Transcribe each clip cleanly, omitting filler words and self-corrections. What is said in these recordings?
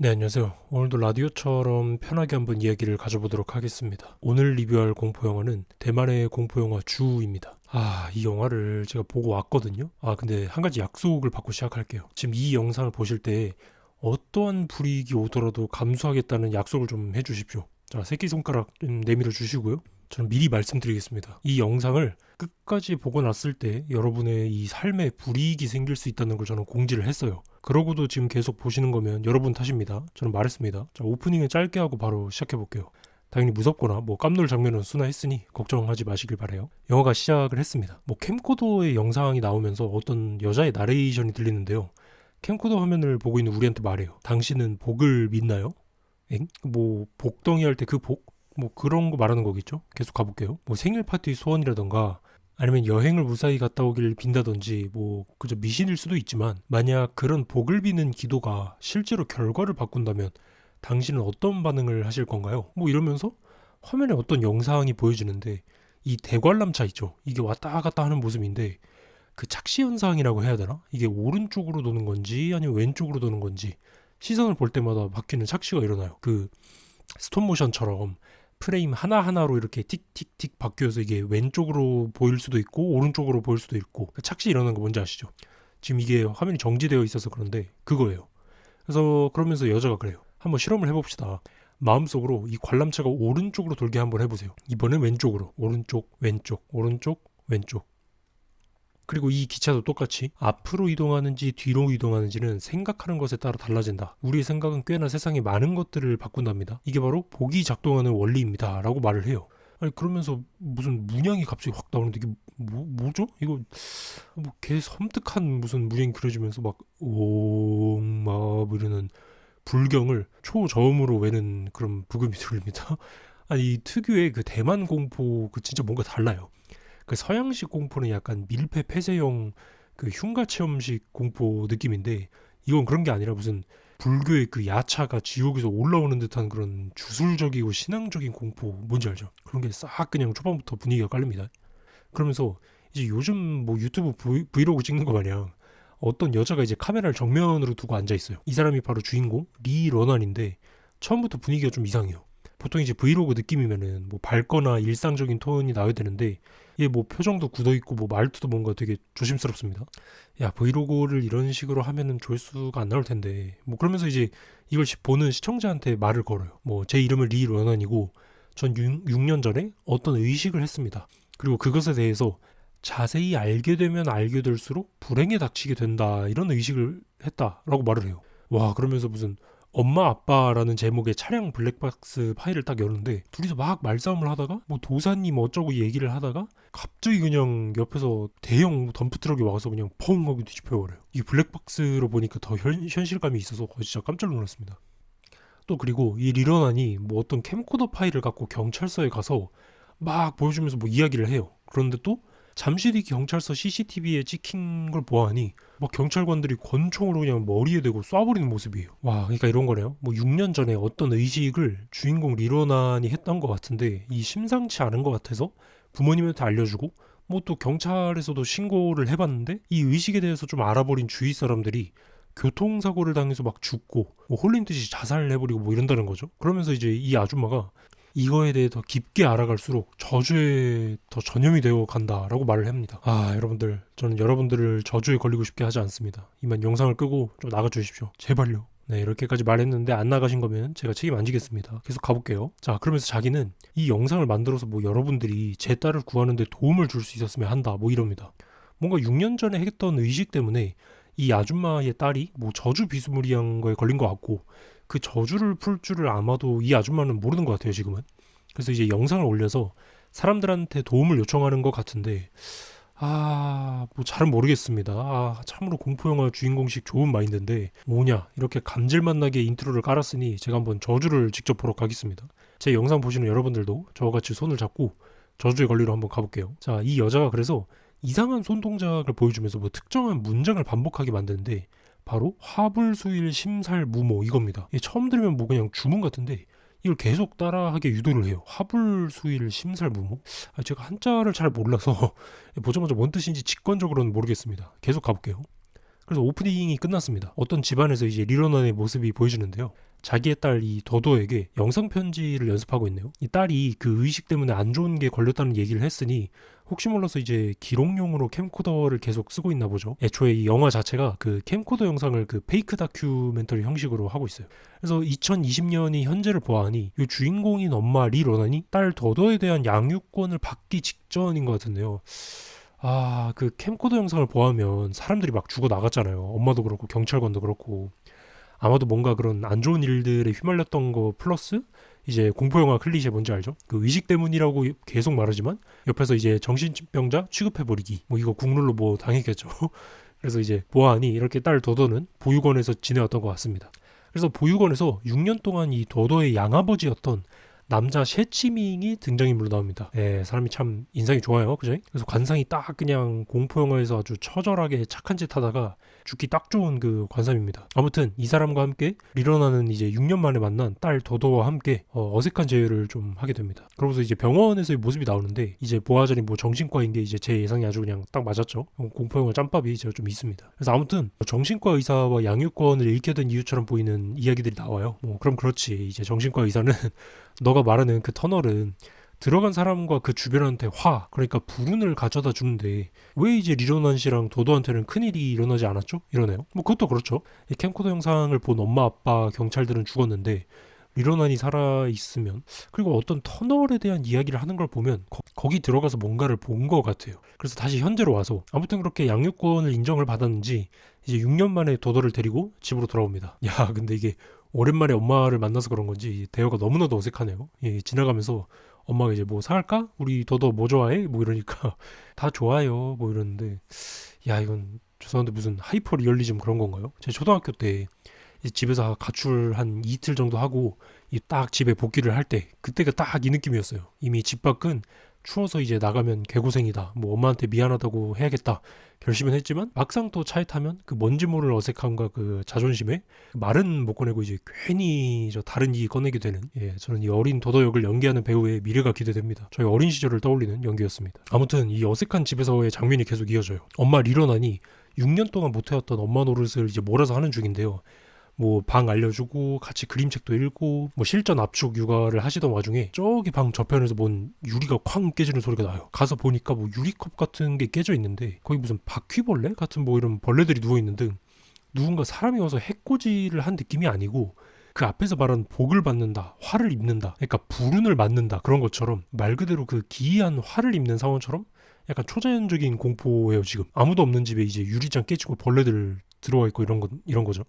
네, 안녕하세요. 오늘도 라디오처럼 편하게 한번 이야기를 가져보도록 하겠습니다. 오늘 리뷰할 공포영화는 대만의 공포영화 주입니다. 이 영화를 제가 보고 왔거든요. 근데 한 가지 약속을 받고 시작할게요. 지금 이 영상을 보실 때 어떠한 불이익이 오더라도 감수하겠다는 약속을 좀 해주십시오. 자, 새끼손가락 좀 내밀어 주시고요. 저는 미리 말씀드리겠습니다. 이 영상을 끝까지 보고 났을 때 여러분의 이 삶에 불이익이 생길 수 있다는 걸 저는 공지를 했어요. 그러고도 지금 계속 보시는 거면 여러분 탓입니다. 저는 말했습니다. 자, 오프닝을 짧게 하고 바로 시작해 볼게요. 당연히 무섭거나 깜놀 장면은 순화했으니 걱정하지 마시길 바래요. 영화가 시작을 했습니다. 캠코더의 영상이 나오면서 어떤 여자의 나레이션이 들리는데요. 캠코더 화면을 보고 있는 우리한테 말해요. 당신은 복을 믿나요? 엥? 복덩이 할 때 그 복? 그런 거 말하는 거겠죠? 계속 가볼게요. 생일 파티 소원이라던가 아니면 여행을 무사히 갔다 오길 빈다든지 그저 미신일 수도 있지만 만약 그런 복을 비는 기도가 실제로 결과를 바꾼다면 당신은 어떤 반응을 하실 건가요? 이러면서 화면에 어떤 영상이 보여지는데 이 대관람차 있죠? 이게 왔다 갔다 하는 모습인데 그 착시 현상이라고 해야 되나? 이게 오른쪽으로 도는 건지 아니면 왼쪽으로 도는 건지 시선을 볼 때마다 바뀌는 착시가 일어나요. 그 스톱모션처럼 프레임 하나하나로 이렇게 틱틱틱 바뀌어서 이게 왼쪽으로 보일 수도 있고 오른쪽으로 보일 수도 있고 착시 일어나는 거 뭔지 아시죠? 지금 이게 화면이 정지되어 있어서 그런데 그거예요. 그래서 그러면서 여자가 그래요. 한번 실험을 해봅시다. 마음속으로 이 관람차가 오른쪽으로 돌게 한번 해보세요. 이번엔 왼쪽으로. 오른쪽, 왼쪽, 오른쪽, 왼쪽. 그리고 이 기차도 똑같이 앞으로 이동하는지 뒤로 이동하는지는 생각하는 것에 따라 달라진다. 우리의 생각은 꽤나 세상에 많은 것들을 바꾼답니다. 이게 바로 복이 작동하는 원리입니다. 라고 말을 해요. 아니 그러면서 무슨 문양이 갑자기 확 나오는데 이게 뭐죠? 이거 개 섬뜩한 무슨 문양이 그려지면서 이러는 불경을 초저음으로 외는 그런 부금이 들립니다. 아니 이 특유의 그 대만 공포 진짜 뭔가 달라요. 그 서양식 공포는 약간 밀폐 폐쇄형 그 흉가 체험식 공포 느낌인데 이건 그런 게 아니라 무슨 불교의 그 야차가 지옥에서 올라오는 듯한 그런 주술적이고 신앙적인 공포 뭔지 알죠? 그런 게 싹 그냥 초반부터 분위기가 깔립니다. 그러면서 이제 요즘 유튜브 브이로그 찍는 거 마냥 어떤 여자가 이제 카메라를 정면으로 두고 앉아 있어요. 이 사람이 바로 주인공 리 러난인데 처음부터 분위기가 좀 이상해요. 보통 이제 브이로그 느낌이면은 밝거나 일상적인 톤이 나와야 되는데 얘 표정도 굳어있고 말투도 뭔가 되게 조심스럽습니다. 야 브이로그를 이런 식으로 하면은 조회수가 안 나올 텐데 그러면서 이제 이걸 보는 시청자한테 말을 걸어요. 제 이름은 리 러넌이고 전 6년 전에 어떤 의식을 했습니다. 그리고 그것에 대해서 자세히 알게 되면 알게 될수록 불행에 닥치게 된다 이런 의식을 했다라고 말을 해요. 와 그러면서 무슨 엄마 아빠라는 제목의 차량 블랙박스 파일을 딱 여는데 둘이서 막 말싸움을 하다가 도사님 어쩌고 얘기를 하다가 갑자기 그냥 옆에서 대형 덤프트럭이 와서 그냥 펑 하고 뒤집혀버려요. 이 블랙박스로 보니까 더 현실감이 있어서 진짜 깜짝 놀랐습니다. 또 그리고 이 리런안이 어떤 캠코더 파일을 갖고 경찰서에 가서 막 보여주면서 이야기를 해요. 그런데 또 잠시 뒤 경찰서 CCTV에 찍힌 걸 보아하니 경찰관들이 권총으로 그냥 머리에 대고 쏴버리는 모습이에요. 와, 그러니까 이런 거네요. 6년 전에 어떤 의식을 주인공 리로난이 했던 것 같은데 이 심상치 않은 것 같아서 부모님한테 알려주고 또 경찰에서도 신고를 해봤는데 이 의식에 대해서 좀 알아버린 주위 사람들이 교통사고를 당해서 죽고 홀린 듯이 자살을 해버리고 이런다는 거죠. 그러면서 이제 이 아줌마가 이거에 대해 더 깊게 알아갈수록 저주에 더 전염이 되어 간다라고 말을 합니다. 여러분들 저는 여러분들을 저주에 걸리고 싶게 하지 않습니다. 이만 영상을 끄고 좀 나가주십시오. 제발요. 네 이렇게까지 말했는데 안 나가신 거면 제가 책임 안 지겠습니다. 계속 가볼게요. 자 그러면서 자기는 이 영상을 만들어서 여러분들이 제 딸을 구하는데 도움을 줄 수 있었으면 한다 이럽니다. 뭔가 6년 전에 했던 의식 때문에 이 아줌마의 딸이 저주 비스무리한 거에 걸린 것 같고 그 저주를 풀 줄을 아마도 이 아줌마는 모르는 것 같아요 지금은. 그래서 이제 영상을 올려서 사람들한테 도움을 요청하는 것 같은데 잘은 모르겠습니다. 참으로 공포영화 주인공식 좋은 마인드인데 뭐냐 이렇게 감질맛 나게 인트로를 깔았으니 제가 한번 저주를 직접 보러 가겠습니다. 제 영상 보시는 여러분들도 저와 같이 손을 잡고 저주에 걸리러 한번 가볼게요. 자, 이 여자가 그래서 이상한 손 동작을 보여주면서 특정한 문장을 반복하게 만드는데 바로 화불수일 심살무모 이겁니다. 처음 들으면 그냥 주문 같은데 이걸 계속 따라하게 유도를 해요. 화불수일 심살무모? 제가 한자를 잘 몰라서 보자마자 뭔 뜻인지 직관적으로는 모르겠습니다. 계속 가볼게요. 그래서 오프닝이 끝났습니다. 어떤 집안에서 이제 리런원의 모습이 보여지는데요. 자기의 딸 이 더더에게 영상 편지를 연습하고 있네요. 이 딸이 그 의식 때문에 안 좋은 게 걸렸다는 얘기를 했으니 혹시 몰라서 이제 기록용으로 캠코더를 계속 쓰고 있나 보죠. 애초에 이 영화 자체가 그 캠코더 영상을 그 페이크 다큐멘터리 형식으로 하고 있어요. 그래서 2020년이 현재를 보아하니 이 주인공인 엄마 리 로난이 딸 더더에 대한 양육권을 받기 직전인 것 같은데요. 아, 그 캠코더 영상을 보아하면 사람들이 막 죽어 나갔잖아요. 엄마도 그렇고 경찰관도 그렇고. 아마도 뭔가 그런 안 좋은 일들에 휘말렸던 거 플러스 이제 공포영화 클리셰 뭔지 알죠? 그 의식 때문이라고 계속 말하지만 옆에서 이제 정신병자 취급해버리기 뭐 이거 국룰로 뭐 당했겠죠. 그래서 이제 보아하니 이렇게 딸 더더는 보육원에서 지내왔던 것 같습니다. 그래서 보육원에서 6년 동안 이 더더의 양아버지였던 남자 셰치밍이 등장인물로 나옵니다. 예, 사람이 참 인상이 좋아요. 그죠? 그래서 관상이 딱 그냥 공포영화에서 아주 처절하게 착한 짓 하다가 죽기 딱 좋은 그 관상입니다. 아무튼 이 사람과 함께 리러나는 이제 6년 만에 만난 딸 더더와 함께 어색한 재회를 좀 하게 됩니다. 그러고서 이제 병원에서의 모습이 나오는데 이제 보아자니 뭐 정신과인 게 이제 제 예상이 아주 그냥 딱 맞았죠. 공포영화 짬밥이 제가 좀 있습니다. 그래서 아무튼 정신과 의사와 양육권을 잃게 된 이유처럼 보이는 이야기들이 나와요. 뭐 그럼 그렇지. 이제 정신과 의사는 너가 말하는 그 터널은 들어간 사람과 그 주변한테 그러니까 불운을 가져다 주는데 왜 이제 리로난 씨랑 도도한테는 큰일이 일어나지 않았죠? 이러네요. 뭐 그것도 그렇죠. 이 캠코더 영상을 본 엄마 아빠 경찰들은 죽었는데 리로난이 살아있으면 그리고 어떤 터널에 대한 이야기를 하는 걸 보면 거기 들어가서 뭔가를 본 것 같아요. 그래서 다시 현재로 와서 아무튼 그렇게 양육권을 인정을 받았는지 이제 6년 만에 도도를 데리고 집으로 돌아옵니다. 야, 근데 이게 오랜만에 엄마를 만나서 그런 건지 대화가 너무나도 어색하네요. 예, 지나가면서 엄마가 이제 뭐 사갈까? 우리 더더 뭐 좋아해? 뭐 이러니까 다 좋아요. 뭐 이러는데 야, 이건 죄송한데 무슨 하이퍼 리얼리즘 그런 건가요? 제 초등학교 때 이제 집에서 가출 한 이틀 정도 하고 이 딱 집에 복귀를 할 때 그때가 딱 이 느낌이었어요. 이미 집 밖은 추워서 이제 나가면 개고생이다. 뭐 엄마한테 미안하다고 해야겠다. 결심은 했지만 막상 또 차에 타면 그 뭔지 모를 어색함과 그 자존심에 말은 못 꺼내고 이제 괜히 저 다른 얘기 꺼내게 되는 저는 이 어린 도도 역을 연기하는 배우의 미래가 기대됩니다. 저희 어린 시절을 떠올리는 연기였습니다. 아무튼 이 어색한 집에서의 장면이 계속 이어져요. 엄마 리러나니 6년 동안 못해왔던 엄마 노릇을 이제 몰아서 하는 중인데요. 뭐 방 알려주고 같이 그림책도 읽고 뭐 실전 압축 육아를 하시던 와중에 저기 방 저편에서 뭔 유리가 쾅 깨지는 소리가 나요. 가서 보니까 뭐 유리컵 같은 게 깨져 있는데 거기 무슨 바퀴벌레 같은 뭐 이런 벌레들이 누워있는 등 누군가 사람이 와서 해코지를 한 느낌이 아니고 그 앞에서 말한 복을 받는다, 화를 입는다, 그러니까 불운을 맞는다 그런 것처럼 말 그대로 그 기이한 화를 입는 상황처럼 약간 초자연적인 공포예요. 지금 아무도 없는 집에 이제 유리장 깨지고 벌레들 들어와 있고 이런 거죠.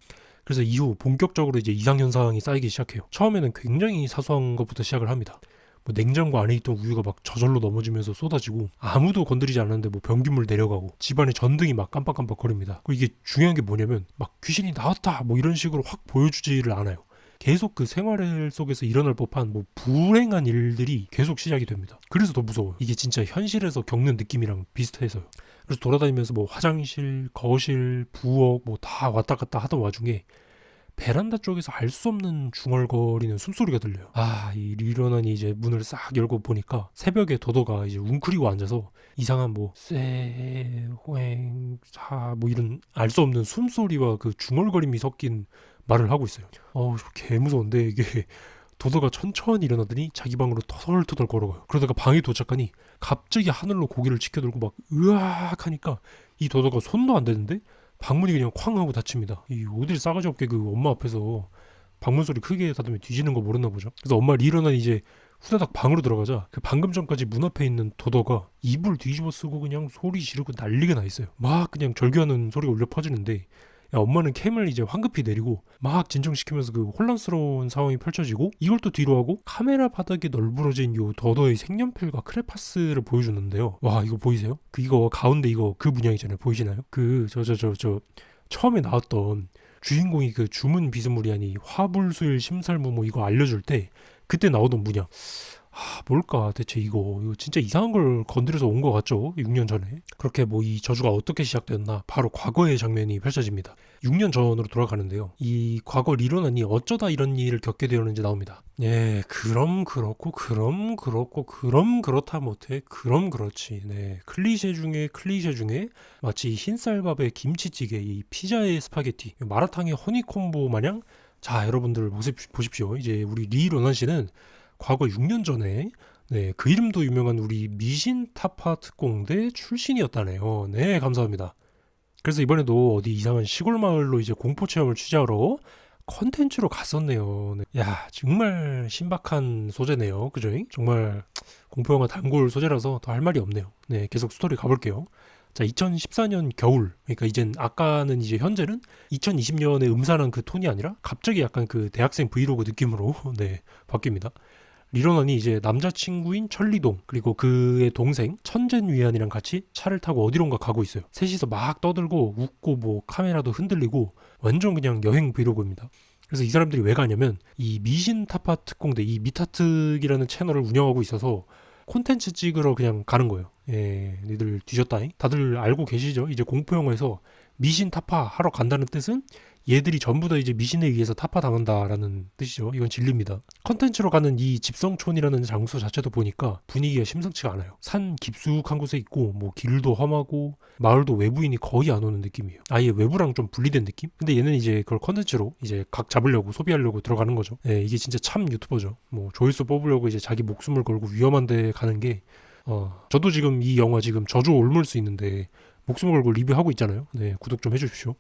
그래서 이후 본격적으로 이제 이상현상이 쌓이기 시작해요. 처음에는 굉장히 사소한 것부터 시작을 합니다. 뭐 냉장고 안에 있던 우유가 막 저절로 넘어지면서 쏟아지고 아무도 건드리지 않았는데 뭐 변기물 내려가고 집안의 전등이 막 깜빡깜빡 거립니다. 그리고 이게 중요한 게 뭐냐면 막 귀신이 나왔다 뭐 이런 식으로 확 보여주지를 않아요. 계속 그 생활 속에서 일어날 법한 뭐 불행한 일들이 계속 시작이 됩니다. 그래서 더 무서워요. 이게 진짜 현실에서 겪는 느낌이랑 비슷해서요. 그래서 돌아다니면서 뭐 화장실, 거실, 부엌 뭐 다 왔다 갔다 하던 와중에 베란다 쪽에서 알 수 없는 중얼거리는 숨소리가 들려요. 아, 이 리러난이 이제 문을 싹 열고 보니까 새벽에 도도가 이제 웅크리고 앉아서 이상한 뭐 쇠, 호행, 사 뭐 이런 알 수 없는 숨소리와 그 중얼거림이 섞인 말을 하고 있어요. 개 무서운데 이게 도도가 천천히 일어나더니 자기 방으로 터덜터덜 걸어가요. 그러다가 방에 도착하니 갑자기 하늘로 고개를 치켜들고 막 으악 하니까 이 도도가 손도 안 대는데 방문이 그냥 쾅 하고 닫힙니다. 이 어딜 싸가지 없게 그 엄마 앞에서 방문 소리 크게 닫으면 뒤지는 거 모르나 보죠. 그래서 엄마 리러난 이제 후다닥 방으로 들어가자 그 방금 전까지 문 앞에 있는 도도가 이불 뒤집어 쓰고 그냥 소리 지르고 난리가 나 있어요. 막 그냥 절규하는 소리가 울려 퍼지는데 야, 엄마는 캠을 이제 황급히 내리고 막 진정시키면서 그 혼란스러운 상황이 펼쳐지고 이걸 또 뒤로 하고 카메라 바닥에 널브러진 요 더더의 색연필과 크레파스를 보여주는데요. 와, 이거 보이세요? 이거 가운데 이거 그 문양이잖아요. 보이시나요? 처음에 나왔던 주인공이 그 주문 비스무리하니 화불수일 심살무 뭐 이거 알려줄 때 그때 나오던 문양. 뭘까 대체 이거 진짜 이상한 걸 건드려서 온 것 같죠? 6년 전에. 그렇게 뭐 이 저주가 어떻게 시작됐나 바로 과거의 장면이 펼쳐집니다. 6년 전으로 돌아가는데요. 이 과거 리러난이 어쩌다 이런 일을 겪게 되었는지 나옵니다. 네, 그럼 그렇고 그럼 그렇고 그럼 그렇다 못해 그럼 그렇지. 네, 클리셰 중에 마치 흰쌀밥에 김치찌개, 이 피자에 스파게티, 마라탕에 허니콤보 마냥 자, 여러분들 보십시오. 이제 우리 리 로난 씨는 과거 6년 전에 네, 그 이름도 유명한 우리 미신 타파 특공대 출신이었다네요. 네, 감사합니다. 그래서 이번에도 어디 이상한 시골 마을로 이제 공포 체험을 취재하러 컨텐츠로 갔었네요. 네. 야, 정말 신박한 소재네요. 그죠? 정말 공포영화 단골 소재라서 더 할 말이 없네요. 네, 계속 스토리 가볼게요. 자, 2014년 겨울. 그러니까 이젠 아까는 이제 현재는 2020년에 음산한 그 톤이 아니라 갑자기 약간 그 대학생 브이로그 느낌으로 네, 바뀝니다. 리로넌이 이제 남자친구인 천리동 그리고 그의 동생 천젠위안이랑 같이 차를 타고 어디론가 가고 있어요. 셋이서 막 떠들고 웃고 뭐 카메라도 흔들리고 완전 그냥 여행 브이로그입니다. 그래서 이 사람들이 왜 가냐면 이 미신 타파 특공대 이 미타특이라는 채널을 운영하고 있어서 콘텐츠 찍으러 그냥 가는 거예요. 예, 니들 뒤졌다잉. 다들 알고 계시죠? 이제 공포영화에서 미신 타파 하러 간다는 뜻은 얘들이 전부 다 이제 미신에 의해서 타파당한다라는 뜻이죠. 이건 진리입니다. 컨텐츠로 가는 이 집성촌이라는 장소 자체도 보니까 분위기가 심상치가 않아요. 산 깊숙한 곳에 있고 뭐 길도 험하고 마을도 외부인이 거의 안 오는 느낌이에요. 아예 외부랑 좀 분리된 느낌? 근데 얘는 이제 그걸 컨텐츠로 이제 각 잡으려고 소비하려고 들어가는 거죠. 예, 이게 진짜 참 유튜버죠. 뭐 조회수 뽑으려고 이제 자기 목숨을 걸고 위험한 데 가는 게 저도 지금 이 영화 지금 저주 옮을 수 있는데 목숨을 걸고 리뷰하고 있잖아요. 네, 구독 좀 해주십시오.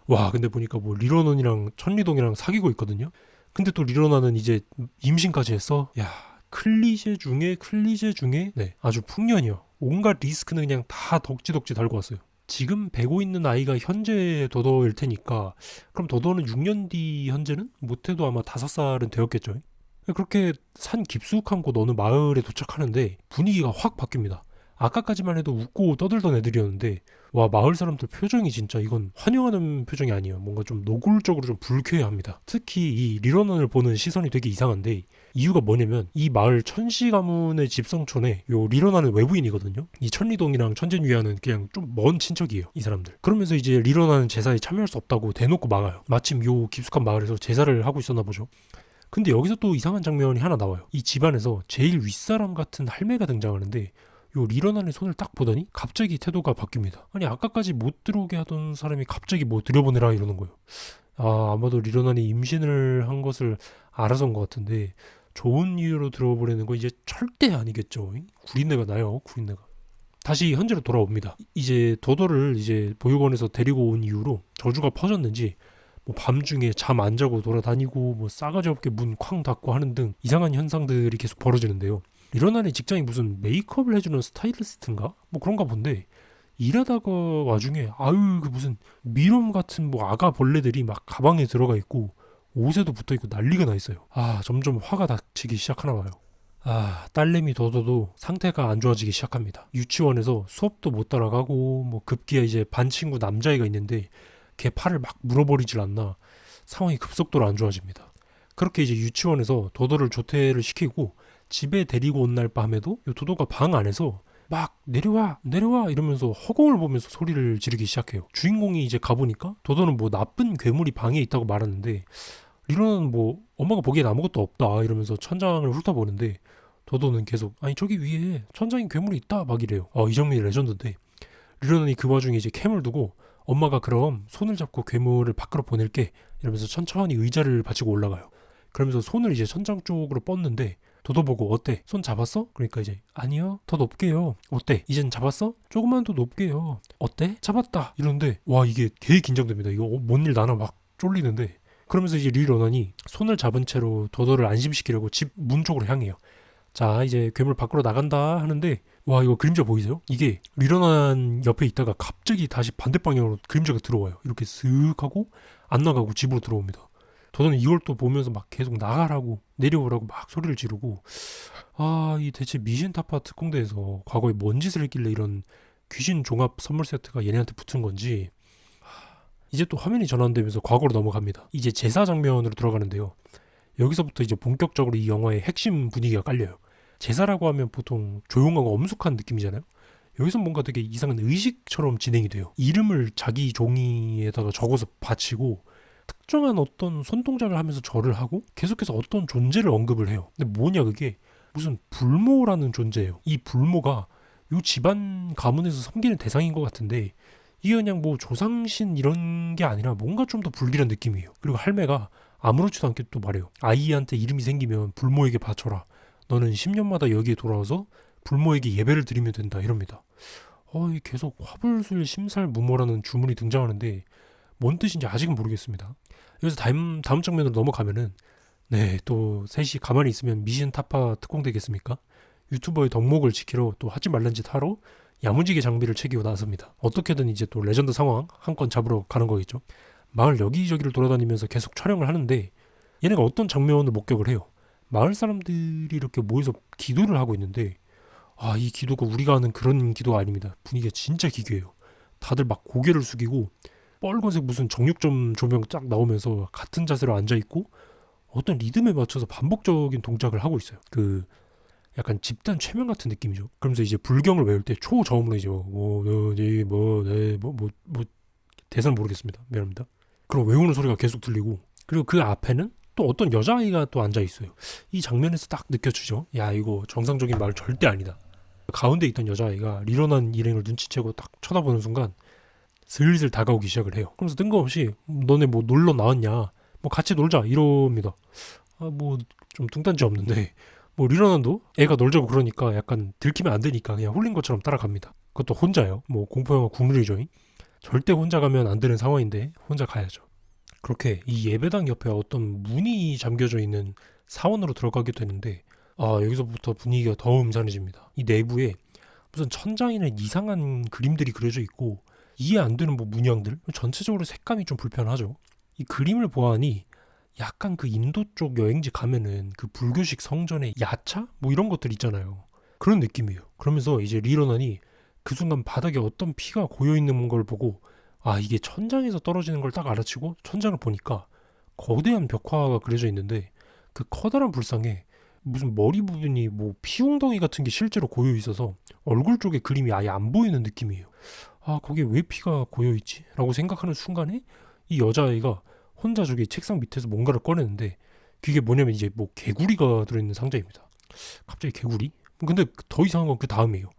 와, 근데 보니까 뭐 리로넌이랑 천리동이랑 사귀고 있거든요. 근데 또 리로나는 이제 임신까지 했어. 야, 클리셰 중에 네, 아주 풍년이요. 온갖 리스크는 그냥 다 덕지덕지 달고 왔어요. 지금 배고 있는 아이가 현재 도도일 테니까 그럼 도도는 6년 뒤 현재는 못해도 아마 5살은 되었겠죠. 그렇게 산 깊숙한 곳 어느 마을에 도착하는데 분위기가 확 바뀝니다. 아까까지만 해도 웃고 떠들던 애들이었는데 와, 마을 사람들 표정이 진짜 이건 환영하는 표정이 아니에요. 뭔가 좀 노골적으로 좀 불쾌합니다. 특히 이 리러넌을 보는 시선이 되게 이상한데 이유가 뭐냐면 이 마을 천시 가문의 집성촌에 요 리러넌은 외부인이거든요. 이 천리동이랑 천진위안은 그냥 좀 먼 친척이에요, 이 사람들. 그러면서 이제 리러넌은 제사에 참여할 수 없다고 대놓고 막아요. 마침 요 깊숙한 마을에서 제사를 하고 있었나 보죠. 근데 여기서 또 이상한 장면이 하나 나와요. 이 집안에서 제일 윗사람 같은 할매가 등장하는데 요 리러난의 손을 딱 보더니 갑자기 태도가 바뀝니다. 아니, 아까까지 못 들어오게 하던 사람이 갑자기 뭐 들여보내라 이러는 거예요. 아, 아마도 리러난이 임신을 한 것을 알아서인 것 같은데 좋은 이유로 들어보내는 거 이제 절대 아니겠죠. 구린내가 나요, 구린내가. 다시 현재로 돌아옵니다. 이제 도도를 이제 보육원에서 데리고 온 이후로 저주가 퍼졌는지 뭐 밤중에 잠 안 자고 돌아다니고 뭐 싸가지 없게 문 쾅 닫고 하는 등 이상한 현상들이 계속 벌어지는데요. 리러난의 직장이 무슨 메이크업을 해주는 스타일리스트인가? 뭐 그런가 본데 일하다가 와중에 아유 그 무슨 미럼 같은 뭐 아가 벌레들이 막 가방에 들어가 있고 옷에도 붙어 있고 난리가 나 있어요. 아, 점점 화가 닥치기 시작하나 봐요. 아, 딸내미 도도도 상태가 안 좋아지기 시작합니다. 유치원에서 수업도 못 따라가고 뭐 급기야 이제 반 친구 남자애가 있는데 걔 팔을 막 물어버리질 않나 상황이 급속도로 안 좋아집니다. 그렇게 이제 유치원에서 도도를 조퇴를 시키고 집에 데리고 온 날 밤에도 요 도도가 방 안에서 막 내려와 이러면서 허공을 보면서 소리를 지르기 시작해요. 주인공이 이제 가보니까 도도는 뭐 나쁜 괴물이 방에 있다고 말하는데 리로는 뭐 엄마가 보기엔 아무것도 없다 이러면서 천장을 훑어보는데 도도는 계속 아니 저기 위에 천장에 괴물이 있다 막 이래요. 이 장면이 레전드인데 리로는 그 와중에 이제 캠을 두고 엄마가 그럼 손을 잡고 괴물을 밖으로 보낼게 이러면서 천천히 의자를 받치고 올라가요. 그러면서 손을 이제 천장 쪽으로 뻗는데 도도 보고 어때? 손 잡았어? 그러니까 이제 아니요 더 높게요. 어때? 이젠 잡았어? 조금만 더 높게요. 어때? 잡았다 이러는데 와, 이게 되게 긴장됩니다. 이거 뭔 일 나나 막 쫄리는데 그러면서 이제 리 러넌이 손을 잡은 채로 도도를 안심시키려고 집 문 쪽으로 향해요. 자, 이제 괴물 밖으로 나간다 하는데 와, 이거 그림자 보이세요? 이게 리 러넌 옆에 있다가 갑자기 다시 반대 방향으로 그림자가 들어와요. 이렇게 쓱 하고 안 나가고 집으로 들어옵니다. 도도는 이걸 또 보면서 막 계속 나가라고 내려오라고 막 소리를 지르고 아, 이 대체 미신타파 특공대에서 과거에 뭔 짓을 했길래 이런 귀신 종합 선물 세트가 얘네한테 붙은 건지. 이제 또 화면이 전환되면서 과거로 넘어갑니다. 이제 제사 장면으로 들어가는데요. 여기서부터 이제 본격적으로 이 영화의 핵심 분위기가 깔려요. 제사라고 하면 보통 조용하고 엄숙한 느낌이잖아요. 여기서 뭔가 되게 이상한 의식처럼 진행이 돼요. 이름을 자기 종이에다가 적어서 바치고 특정한 어떤 손동작을 하면서 절을 하고 계속해서 어떤 존재를 언급을 해요. 근데 뭐냐, 그게 무슨 불모라는 존재예요. 이 불모가 이 집안 가문에서 섬기는 대상인 것 같은데 이게 그냥 뭐 조상신 이런 게 아니라 뭔가 좀 더 불길한 느낌이에요. 그리고 할매가 아무렇지도 않게 또 말해요. 아이한테 이름이 생기면 불모에게 바쳐라. 너는 10년마다 여기에 돌아와서 불모에게 예배를 드리면 된다. 이럽니다. 이 계속 화불술 심살무모라는 주문이 등장하는데 뭔 뜻인지 아직은 모르겠습니다. 여기서 다음 장면으로 넘어가면은 네, 또 셋이 가만히 있으면 미신 타파 특공 되겠습니까? 유튜버의 덕목을 지키러 또 하지 말란 짓 하러 야무지게 장비를 챙기고 나섭니다. 어떻게든 이제 또 레전드 상황 한 건 잡으러 가는 거겠죠. 마을 여기저기를 돌아다니면서 계속 촬영을 하는데 얘네가 어떤 장면을 목격을 해요. 마을 사람들이 이렇게 모여서 기도를 하고 있는데 이 기도가 우리가 아는 그런 기도가 아닙니다. 분위기가 진짜 기괴해요. 다들 막 고개를 숙이고 빨간색 무슨 정육점 조명 쫙 나오면서 같은 자세로 앉아있고 어떤 리듬에 맞춰서 반복적인 동작을 하고 있어요. 그 약간 집단 최면 같은 느낌이죠. 그러면서 이제 불경을 외울 때 초저음으로 이제 대사는 모르겠습니다. 미안합니다. 그럼 외우는 소리가 계속 들리고 그리고 그 앞에는 또 어떤 여자아이가 또 앉아있어요. 이 장면에서 딱 느껴지죠. 야, 이거 정상적인 말 절대 아니다. 가운데 있던 여자아이가 리런한 일행을 눈치채고 딱 쳐다보는 순간 슬슬 다가오기 시작을 해요. 그러면서 뜬금없이 너네 뭐 놀러 나왔냐, 뭐 같이 놀자 이럽니다. 뭐 좀 뚱딴지 없는데 뭐 리런한도 애가 놀자고 그러니까 약간 들키면 안 되니까 그냥 홀린 것처럼 따라갑니다. 그것도 혼자요. 뭐 공포영화 국룰이죠. 절대 혼자 가면 안 되는 상황인데 혼자 가야죠. 그렇게 이 예배당 옆에 어떤 문이 잠겨져 있는 사원으로 들어가게 되는데 여기서부터 분위기가 더 음산해집니다. 이 내부에 무슨 천장이나 이상한 그림들이 그려져 있고 이해 안 되는 뭐 문양들, 전체적으로 색감이 좀 불편하죠. 이 그림을 보아하니 약간 그 인도 쪽 여행지 가면은 그 불교식 성전의 야차? 뭐 이런 것들 있잖아요. 그런 느낌이에요. 그러면서 이제 리런하니 그 순간 바닥에 어떤 피가 고여있는 걸 보고 이게 천장에서 떨어지는 걸 딱 알아채고 천장을 보니까 거대한 벽화가 그려져 있는데 그 커다란 불상에 무슨 머리 부분이 뭐 피웅덩이 같은 게 실제로 고여 있어서 얼굴 쪽에 그림이 아예 안 보이는 느낌이에요. 거기에 왜 피가 고여 있지? 라고 생각하는 순간에 이 여자아이가 혼자 저기 책상 밑에서 뭔가를 꺼내는데 그게 뭐냐면 이제 뭐 개구리가 들어있는 상자입니다. 갑자기 개구리? 근데 더 이상한 건 그 다음이에요.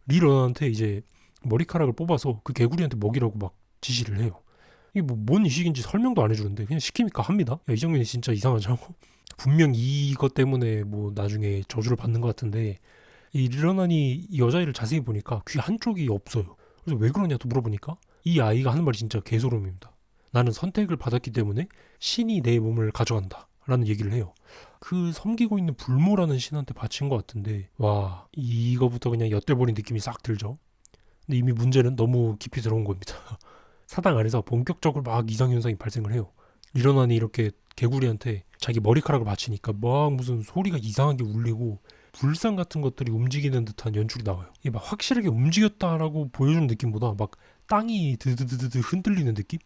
리런한테 이제 머리카락을 뽑아서 그 개구리한테 먹이라고 막 지시를 해요. 이게 뭐 뭔 이식인지 설명도 안 해주는데 그냥 시키니까 합니다. 이 장면이 진짜 이상하죠? 분명 이것 때문에 뭐 나중에 저주를 받는 것 같은데 이 리런한이 이 여자아이를 자세히 보니까 귀 한쪽이 없어요. 그래서 왜 그러냐 또 물어보니까 이 아이가 하는 말이 진짜 개소름입니다. 나는 선택을 받았기 때문에 신이 내 몸을 가져간다 라는 얘기를 해요. 그 섬기고 있는 불모라는 신한테 바친 것 같은데 와, 이거부터 그냥 엿대버린 느낌이 싹 들죠. 근데 이미 문제는 너무 깊이 들어온 겁니다. 사당 안에서 본격적으로 막 이상현상이 발생을 해요. 리런한이 이렇게 개구리한테 자기 머리카락을 바치니까 막 무슨 소리가 이상하게 울리고 불상 같은 것들이 움직이는 듯한 연출이 나와요. 이게 막 확실하게 움직였다라고 보여주는 느낌보다 막 땅이 드드드드 흔들리는 느낌?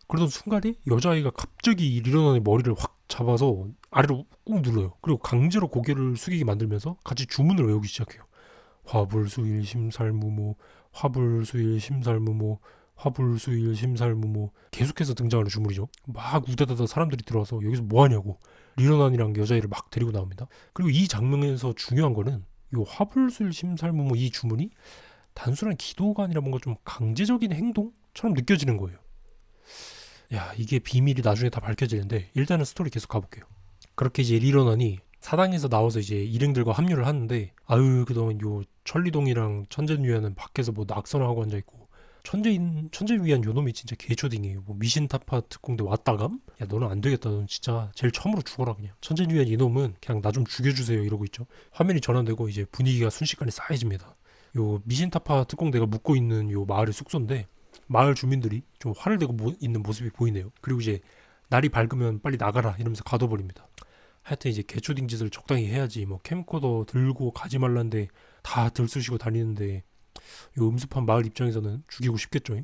그러던 순간에 여자아이가 갑자기 리런한의 머리를 확 잡아서 아래로 꾹 눌러요. 그리고 강제로 고개를 숙이게 만들면서 같이 주문을 외우기 시작해요. 화불수일 심살무모, 화불수일 심살무모, 화불수일 심살무모. 계속해서 등장하는 주문이죠. 막 우다다다 사람들이 들어와서 여기서 뭐하냐고 리런한이랑 여자애를 막 데리고 나옵니다. 그리고 이 장면에서 중요한 거는 이 화불수일 심살무모 이 주문이 단순한 기도가 아니라 뭔가 좀 강제적인 행동처럼 느껴지는 거예요. 야, 이게 비밀이 나중에 다 밝혀지는데 일단은 스토리 계속 가볼게요. 그렇게 이제 리런한이 사당에서 나와서 이제 일행들과 합류를 하는데 그동안 요 천리동이랑 천재위안은 밖에서 뭐 낙선을 하고 앉아있고 천재위안 요놈이 진짜 개초딩이에요. 뭐 미신타파 특공대 왔다감? 야, 너는 안 되겠다. 넌 진짜 제일 처음으로 죽어라 그냥. 천재위안 이놈은 그냥 나 좀 죽여주세요 이러고 있죠. 화면이 전환되고 이제 분위기가 순식간에 싸해집니다. 요 미신타파 특공대가 묵고 있는 요 마을의 숙소인데 마을 주민들이 좀 화를 내고 있는 모습이 보이네요. 그리고 이제 날이 밝으면 빨리 나가라 이러면서 가둬버립니다. 하여튼 이제 개초딩 짓을 적당히 해야지 뭐 캠코더 들고 가지 말란데 다 들쑤시고 다니는데 요 음습한 마을 입장에서는 죽이고 싶겠죠.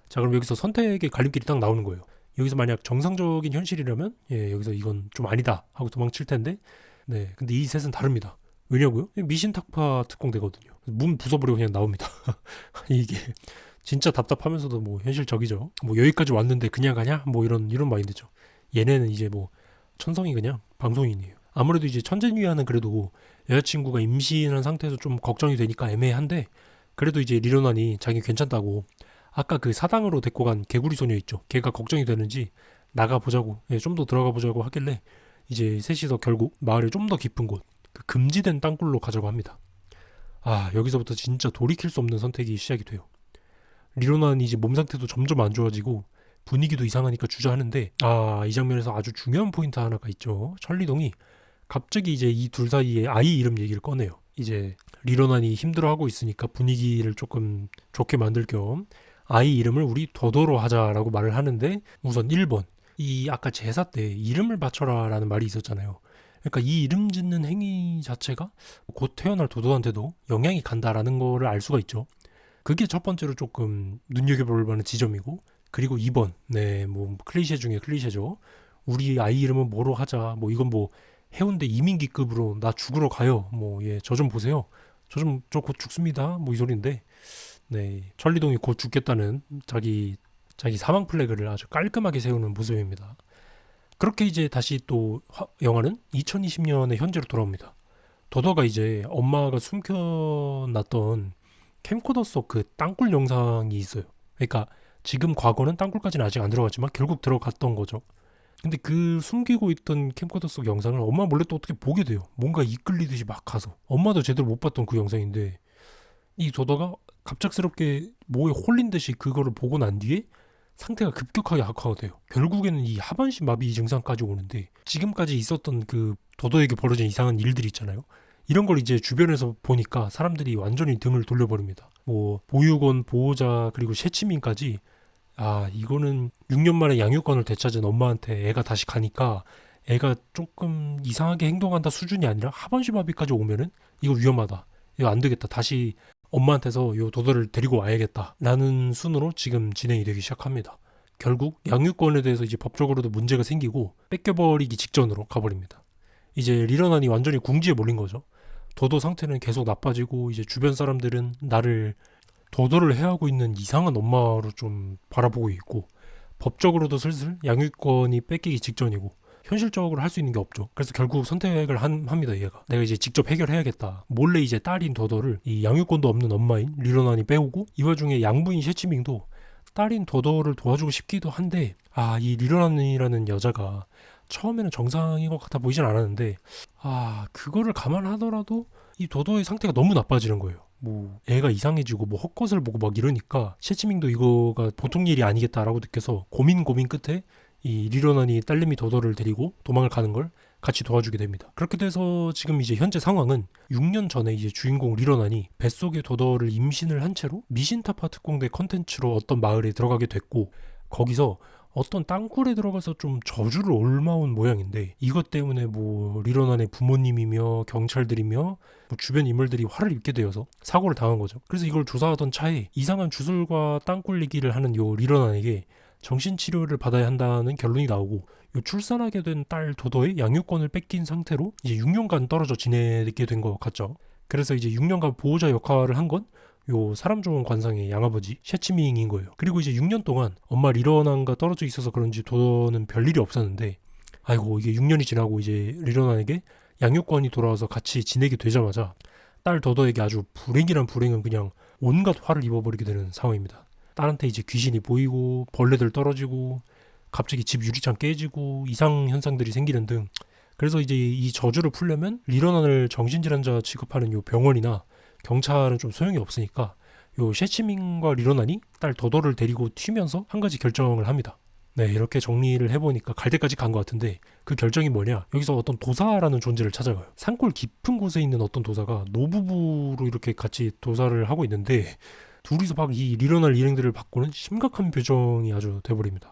자, 그럼 여기서 선택의 갈림길이 딱 나오는 거예요. 여기서 만약 정상적인 현실이라면 여기서 이건 좀 아니다 하고 도망칠 텐데 네, 근데 이 셋은 다릅니다. 왜냐고요? 미신타파 특공대거든요. 문 부숴버리고 그냥 나옵니다. 이게 진짜 답답하면서도 뭐 현실적이죠. 뭐 여기까지 왔는데 그냥 가냐? 뭐 이런 마인드죠. 얘네는 이제 뭐 천성이 그냥 방송인이에요. 아무래도 이제 천재위안은 그래도 여자친구가 임신한 상태에서 좀 걱정이 되니까 애매한데 그래도 이제 리런한이 자기 괜찮다고 아까 그 사당으로 데리고 간 개구리 소녀 있죠. 걔가 걱정이 되는지 나가보자고, 좀 더 들어가 보자고 하길래 이제 셋이서 결국 마을의 좀 더 깊은 곳, 그 금지된 땅굴로 가자고 합니다. 아, 여기서부터 진짜 돌이킬 수 없는 선택이 시작이 돼요. 리로나는 이제 몸 상태도 점점 안 좋아지고 분위기도 이상하니까 주저하는데, 이 장면에서 아주 중요한 포인트 하나가 있죠. 찰리동이 갑자기 이제 이 둘 사이에 아이 이름 얘기를 꺼내요. 이제 리로난이 힘들어하고 있으니까 분위기를 조금 좋게 만들 겸 아이 이름을 우리 도도로 하자라고 말을 하는데, 우선 1번, 이 아까 제사 때 이름을 바쳐라 라는 말이 있었잖아요. 그러니까 이 이름 짓는 행위 자체가 곧 태어날 도도한테도 영향이 간다라는 거를 알 수가 있죠. 그게 첫 번째로 조금 눈여겨볼 만한 지점이고, 그리고 2번, 뭐 클리셰 중에 클리셰죠. 우리 아이 이름은 뭐로 하자. 뭐 이건 뭐 해운대 이민기급으로 나 죽으러 가요. 뭐 저 좀 보세요. 저 곧 죽습니다. 뭐 이 소리인데, 천리동이 곧 죽겠다는 자기 사망 플래그를 아주 깔끔하게 세우는 모습입니다. 그렇게 이제 다시 또 영화는 2020년의 현재로 돌아옵니다. 도도가 이제 엄마가 숨겨놨던 캠코더 속 그 땅굴 영상이 있어요. 그러니까 지금 과거는 땅굴까지는 아직 안 들어갔지만 결국 들어갔던 거죠. 근데 그 숨기고 있던 캠코더 속 영상을 엄마 몰래 또 어떻게 보게 돼요. 뭔가 이끌리듯이 막 가서. 엄마도 제대로 못 봤던 그 영상인데, 이 도도가 갑작스럽게 뭐에 홀린 듯이 그거를 보고 난 뒤에 상태가 급격하게 악화가 돼요. 결국에는 이 하반신 마비 증상까지 오는데, 지금까지 있었던 그 도도에게 벌어진 이상한 일들이 있잖아요. 이런 걸 이제 주변에서 보니까 사람들이 완전히 등을 돌려버립니다. 뭐 보육원 보호자 그리고谢치민까지, 이거는 6년 만에 양육권을 되찾은 엄마한테 애가 다시 가니까 애가 조금 이상하게 행동한다 수준이 아니라 하반신 마비까지 오면은 이거 위험하다, 이거 안 되겠다, 다시 엄마한테서 요 도도를 데리고 와야겠다 라는 순으로 지금 진행이 되기 시작합니다. 결국 양육권에 대해서 이제 법적으로도 문제가 생기고 뺏겨버리기 직전으로 가버립니다. 이제 리러난이 완전히 궁지에 몰린 거죠. 도도 상태는 계속 나빠지고, 이제 주변 사람들은 나를 도도를 해하고 있는 이상한 엄마로 좀 바라보고 있고, 법적으로도 슬슬 양육권이 뺏기기 직전이고, 현실적으로 할 수 있는 게 없죠. 그래서 결국 선택을 합니다. 얘가 내가 이제 직접 해결해야겠다. 몰래 이제 딸인 도도를 이 양육권도 없는 엄마인 리로난이 빼오고, 이 와중에 양부인谢치밍도 딸인 도도를 도와주고 싶기도 한데, 이 리로난이라는 여자가 처음에는 정상인 것 같아 보이진 않았는데, 그거를 감안하더라도 이 도도의 상태가 너무 나빠지는 거예요. 뭐 애가 이상해지고 뭐 헛것을 보고 막 이러니까谢치밍도 이거가 보통 일이 아니겠다라고 느껴서 고민 끝에 이 리로난이 딸내미 도도를 데리고 도망을 가는 걸 같이 도와주게 됩니다. 그렇게 돼서 지금 이제 현재 상황은 6년 전에 이제 주인공 리로난이 뱃속에 도도를 임신을 한 채로 미신타파 특공대 컨텐츠로 어떤 마을에 들어가게 됐고, 거기서 어떤 땅굴에 들어가서 좀 저주를 옮아온 모양인데, 이것 때문에 뭐 리로난의 부모님이며 경찰들이며 뭐 주변 인물들이 화를 입게 되어서 사고를 당한 거죠. 그래서 이걸 조사하던 차에 이상한 주술과 땅굴 얘기를 하는 요 리로난에게 정신치료를 받아야 한다는 결론이 나오고, 요 출산하게 된 딸 도도의 양육권을 뺏긴 상태로 이제 6년간 떨어져 지내게 된 것 같죠. 그래서 이제 6년간 보호자 역할을 한 건 요 사람 좋은 관상의 양아버지谢치밍인 거예요. 그리고 이제 6년 동안 엄마 리러난과 떨어져 있어서 그런지 도도는 별일이 없었는데, 이게 6년이 지나고 이제 리러난에게 양육권이 돌아와서 같이 지내게 되자마자 딸 도도에게 아주 불행이란 불행은 그냥 온갖 화를 입어버리게 되는 상황입니다. 딸한테 이제 귀신이 보이고 벌레들 떨어지고 갑자기 집 유리창 깨지고 이상 현상들이 생기는 등, 그래서 이제 이 저주를 풀려면 리러난을 정신질환자 취급하는 요 병원이나 경찰은 좀 소용이 없으니까 요谢치밍과 리러난이 딸 도도를 데리고 튀면서 한 가지 결정을 합니다. 이렇게 정리를 해보니까 갈 때까지 간 것 같은데, 그 결정이 뭐냐, 여기서 어떤 도사라는 존재를 찾아가요. 산골 깊은 곳에 있는 어떤 도사가 노부부로 이렇게 같이 도사를 하고 있는데, 둘이서 막 이 리러날 일행들을 바꾸는 심각한 표정이 아주 돼버립니다.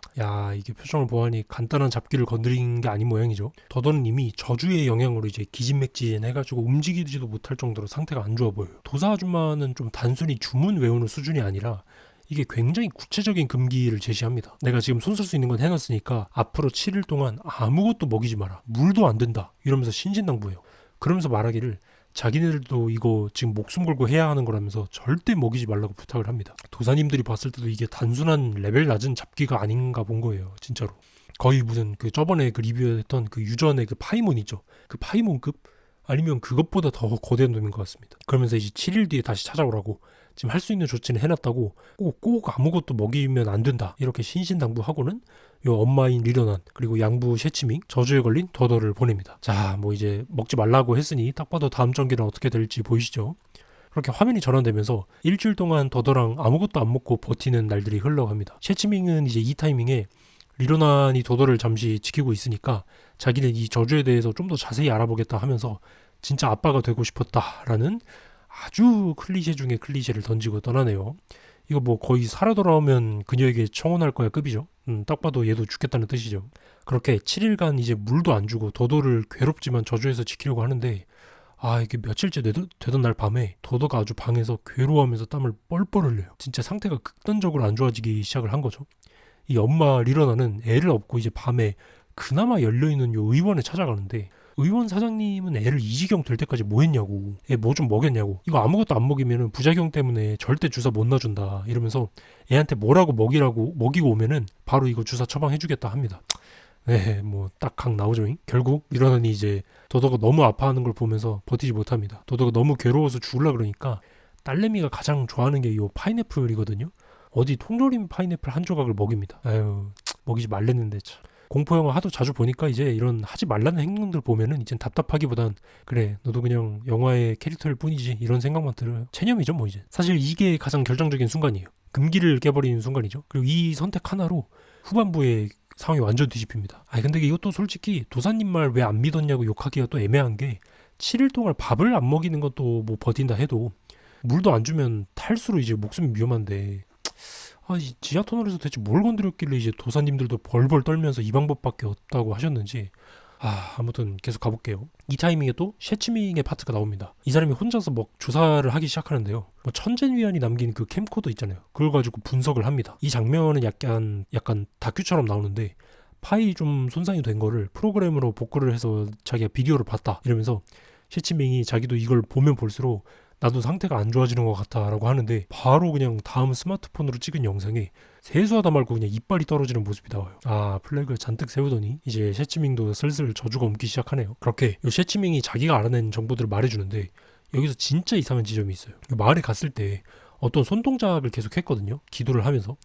이게 표정을 보아하니 간단한 잡기를 건드린 게 아닌 모양이죠. 더더는 이미 저주의 영향으로 이제 기진맥진해가지고 움직이지도 못할 정도로 상태가 안 좋아 보여요. 도사 아줌마는 좀 단순히 주문 외우는 수준이 아니라 이게 굉장히 구체적인 금기를 제시합니다. 내가 지금 손 쓸 수 있는 건 해놨으니까 앞으로 7일 동안 아무것도 먹이지 마라. 물도 안 된다. 이러면서 신신당부해요. 그러면서 말하기를 자기네들도 이거 지금 목숨 걸고 해야 하는 거라면서 절대 먹이지 말라고 부탁을 합니다. 도사님들이 봤을 때도 이게 단순한 레벨 낮은 잡기가 아닌가 본 거예요. 진짜로. 거의 무슨 그 저번에 그 리뷰했던 그 유전의 그 파이몬 있죠. 그 파이몬급? 아니면 그것보다 더 거대한 놈인 것 같습니다. 그러면서 이제 7일 뒤에 다시 찾아오라고, 지금 할 수 있는 조치는 해놨다고, 꼭 아무것도 먹이면 안 된다, 이렇게 신신당부하고는 요 엄마인 리더난 그리고 양부 셰치밍 저주에 걸린 더더를 보냅니다. 자, 뭐 이제 먹지 말라고 했으니 딱 봐도 다음 전개는 어떻게 될지 보이시죠? 그렇게 화면이 전환되면서 일주일 동안 더더랑 아무것도 안 먹고 버티는 날들이 흘러갑니다. 셰치밍은 이제 이 타이밍에 리로난이 더더를 잠시 지키고 있으니까 자기는 이 저주에 대해서 좀 더 자세히 알아보겠다 하면서 진짜 아빠가 되고 싶었다라는 아주 클리셰 중에 클리셰를 던지고 떠나네요. 이거 뭐 거의 살아 돌아오면 그녀에게 청혼할 거야 급이죠. 딱 봐도 얘도 죽겠다는 뜻이죠. 그렇게 7일간 이제 물도 안 주고 더더를 괴롭지만 저주에서 지키려고 하는데 이게 며칠째 되던 날 밤에 더더가 아주 방에서 괴로워하면서 땀을 뻘뻘 흘려요. 진짜 상태가 극단적으로 안 좋아지기 시작을 한 거죠. 이 엄마 리러나는 애를 업고 이제 밤에 그나마 열려있는 요 의원에 찾아가는데 의원 사장님은 애를 이 지경 될 때까지 뭐 했냐고, 애 뭐 좀 먹였냐고, 이거 아무것도 안 먹이면은 부작용 때문에 절대 주사 못 놔준다 이러면서 애한테 뭐라고 먹이고 오면은 바로 이거 주사 처방해주겠다 합니다. 네, 뭐 딱 각 나오죠. 결국 리러나니 이제 더더가 너무 아파하는 걸 보면서 버티지 못합니다. 더더가 너무 괴로워서 죽으려 그러니까 딸내미가 가장 좋아하는 게 요 파인애플이거든요. 어디 통조림 파인애플 한 조각을 먹입니다. 아유, 먹이지 말랬는데 참. 공포영화 하도 자주 보니까 이제 이런 하지 말라는 행동들 보면은 이젠 답답하기보단 그래 너도 그냥 영화의 캐릭터일 뿐이지 이런 생각만 들어요. 체념이죠 뭐 이제. 사실 이게 가장 결정적인 순간이에요. 금기를 깨버리는 순간이죠. 그리고 이 선택 하나로 후반부에 상황이 완전 뒤집힙니다. 근데 이것도 솔직히 도사님 말 왜 안 믿었냐고 욕하기가 또 애매한 게 7일 동안 밥을 안 먹이는 것도 뭐 버틴다 해도 물도 안 주면 탈수로 이제 목숨이 위험한데 이 지하 터널에서 대체 뭘 건드렸길래 이제 도사님들도 벌벌 떨면서 이 방법밖에 없다고 하셨는지. 아무튼 계속 가볼게요. 이 타이밍에 또 셰치밍의 파트가 나옵니다. 이 사람이 혼자서 막 조사를 하기 시작하는데요. 천재위안이 남긴 그 캠코더 있잖아요. 그걸 가지고 분석을 합니다. 이 장면은 약간 다큐처럼 나오는데 파일이 좀 손상이 된 거를 프로그램으로 복구를 해서 자기가 비디오를 봤다 이러면서 셰치밍이 자기도 이걸 보면 볼수록 나도 상태가 안 좋아지는 것 같아 라고 하는데 바로 그냥 다음 스마트폰으로 찍은 영상에 세수하다 말고 그냥 이빨이 떨어지는 모습이 나와요. 플래그를 잔뜩 세우더니 이제 셰치밍도 슬슬 저주가 옮기 시작하네요. 그렇게 이 셰치밍이 자기가 알아낸 정보들을 말해주는데 여기서 진짜 이상한 지점이 있어요. 마을에 갔을 때 어떤 손동작을 계속 했거든요. 기도를 하면서.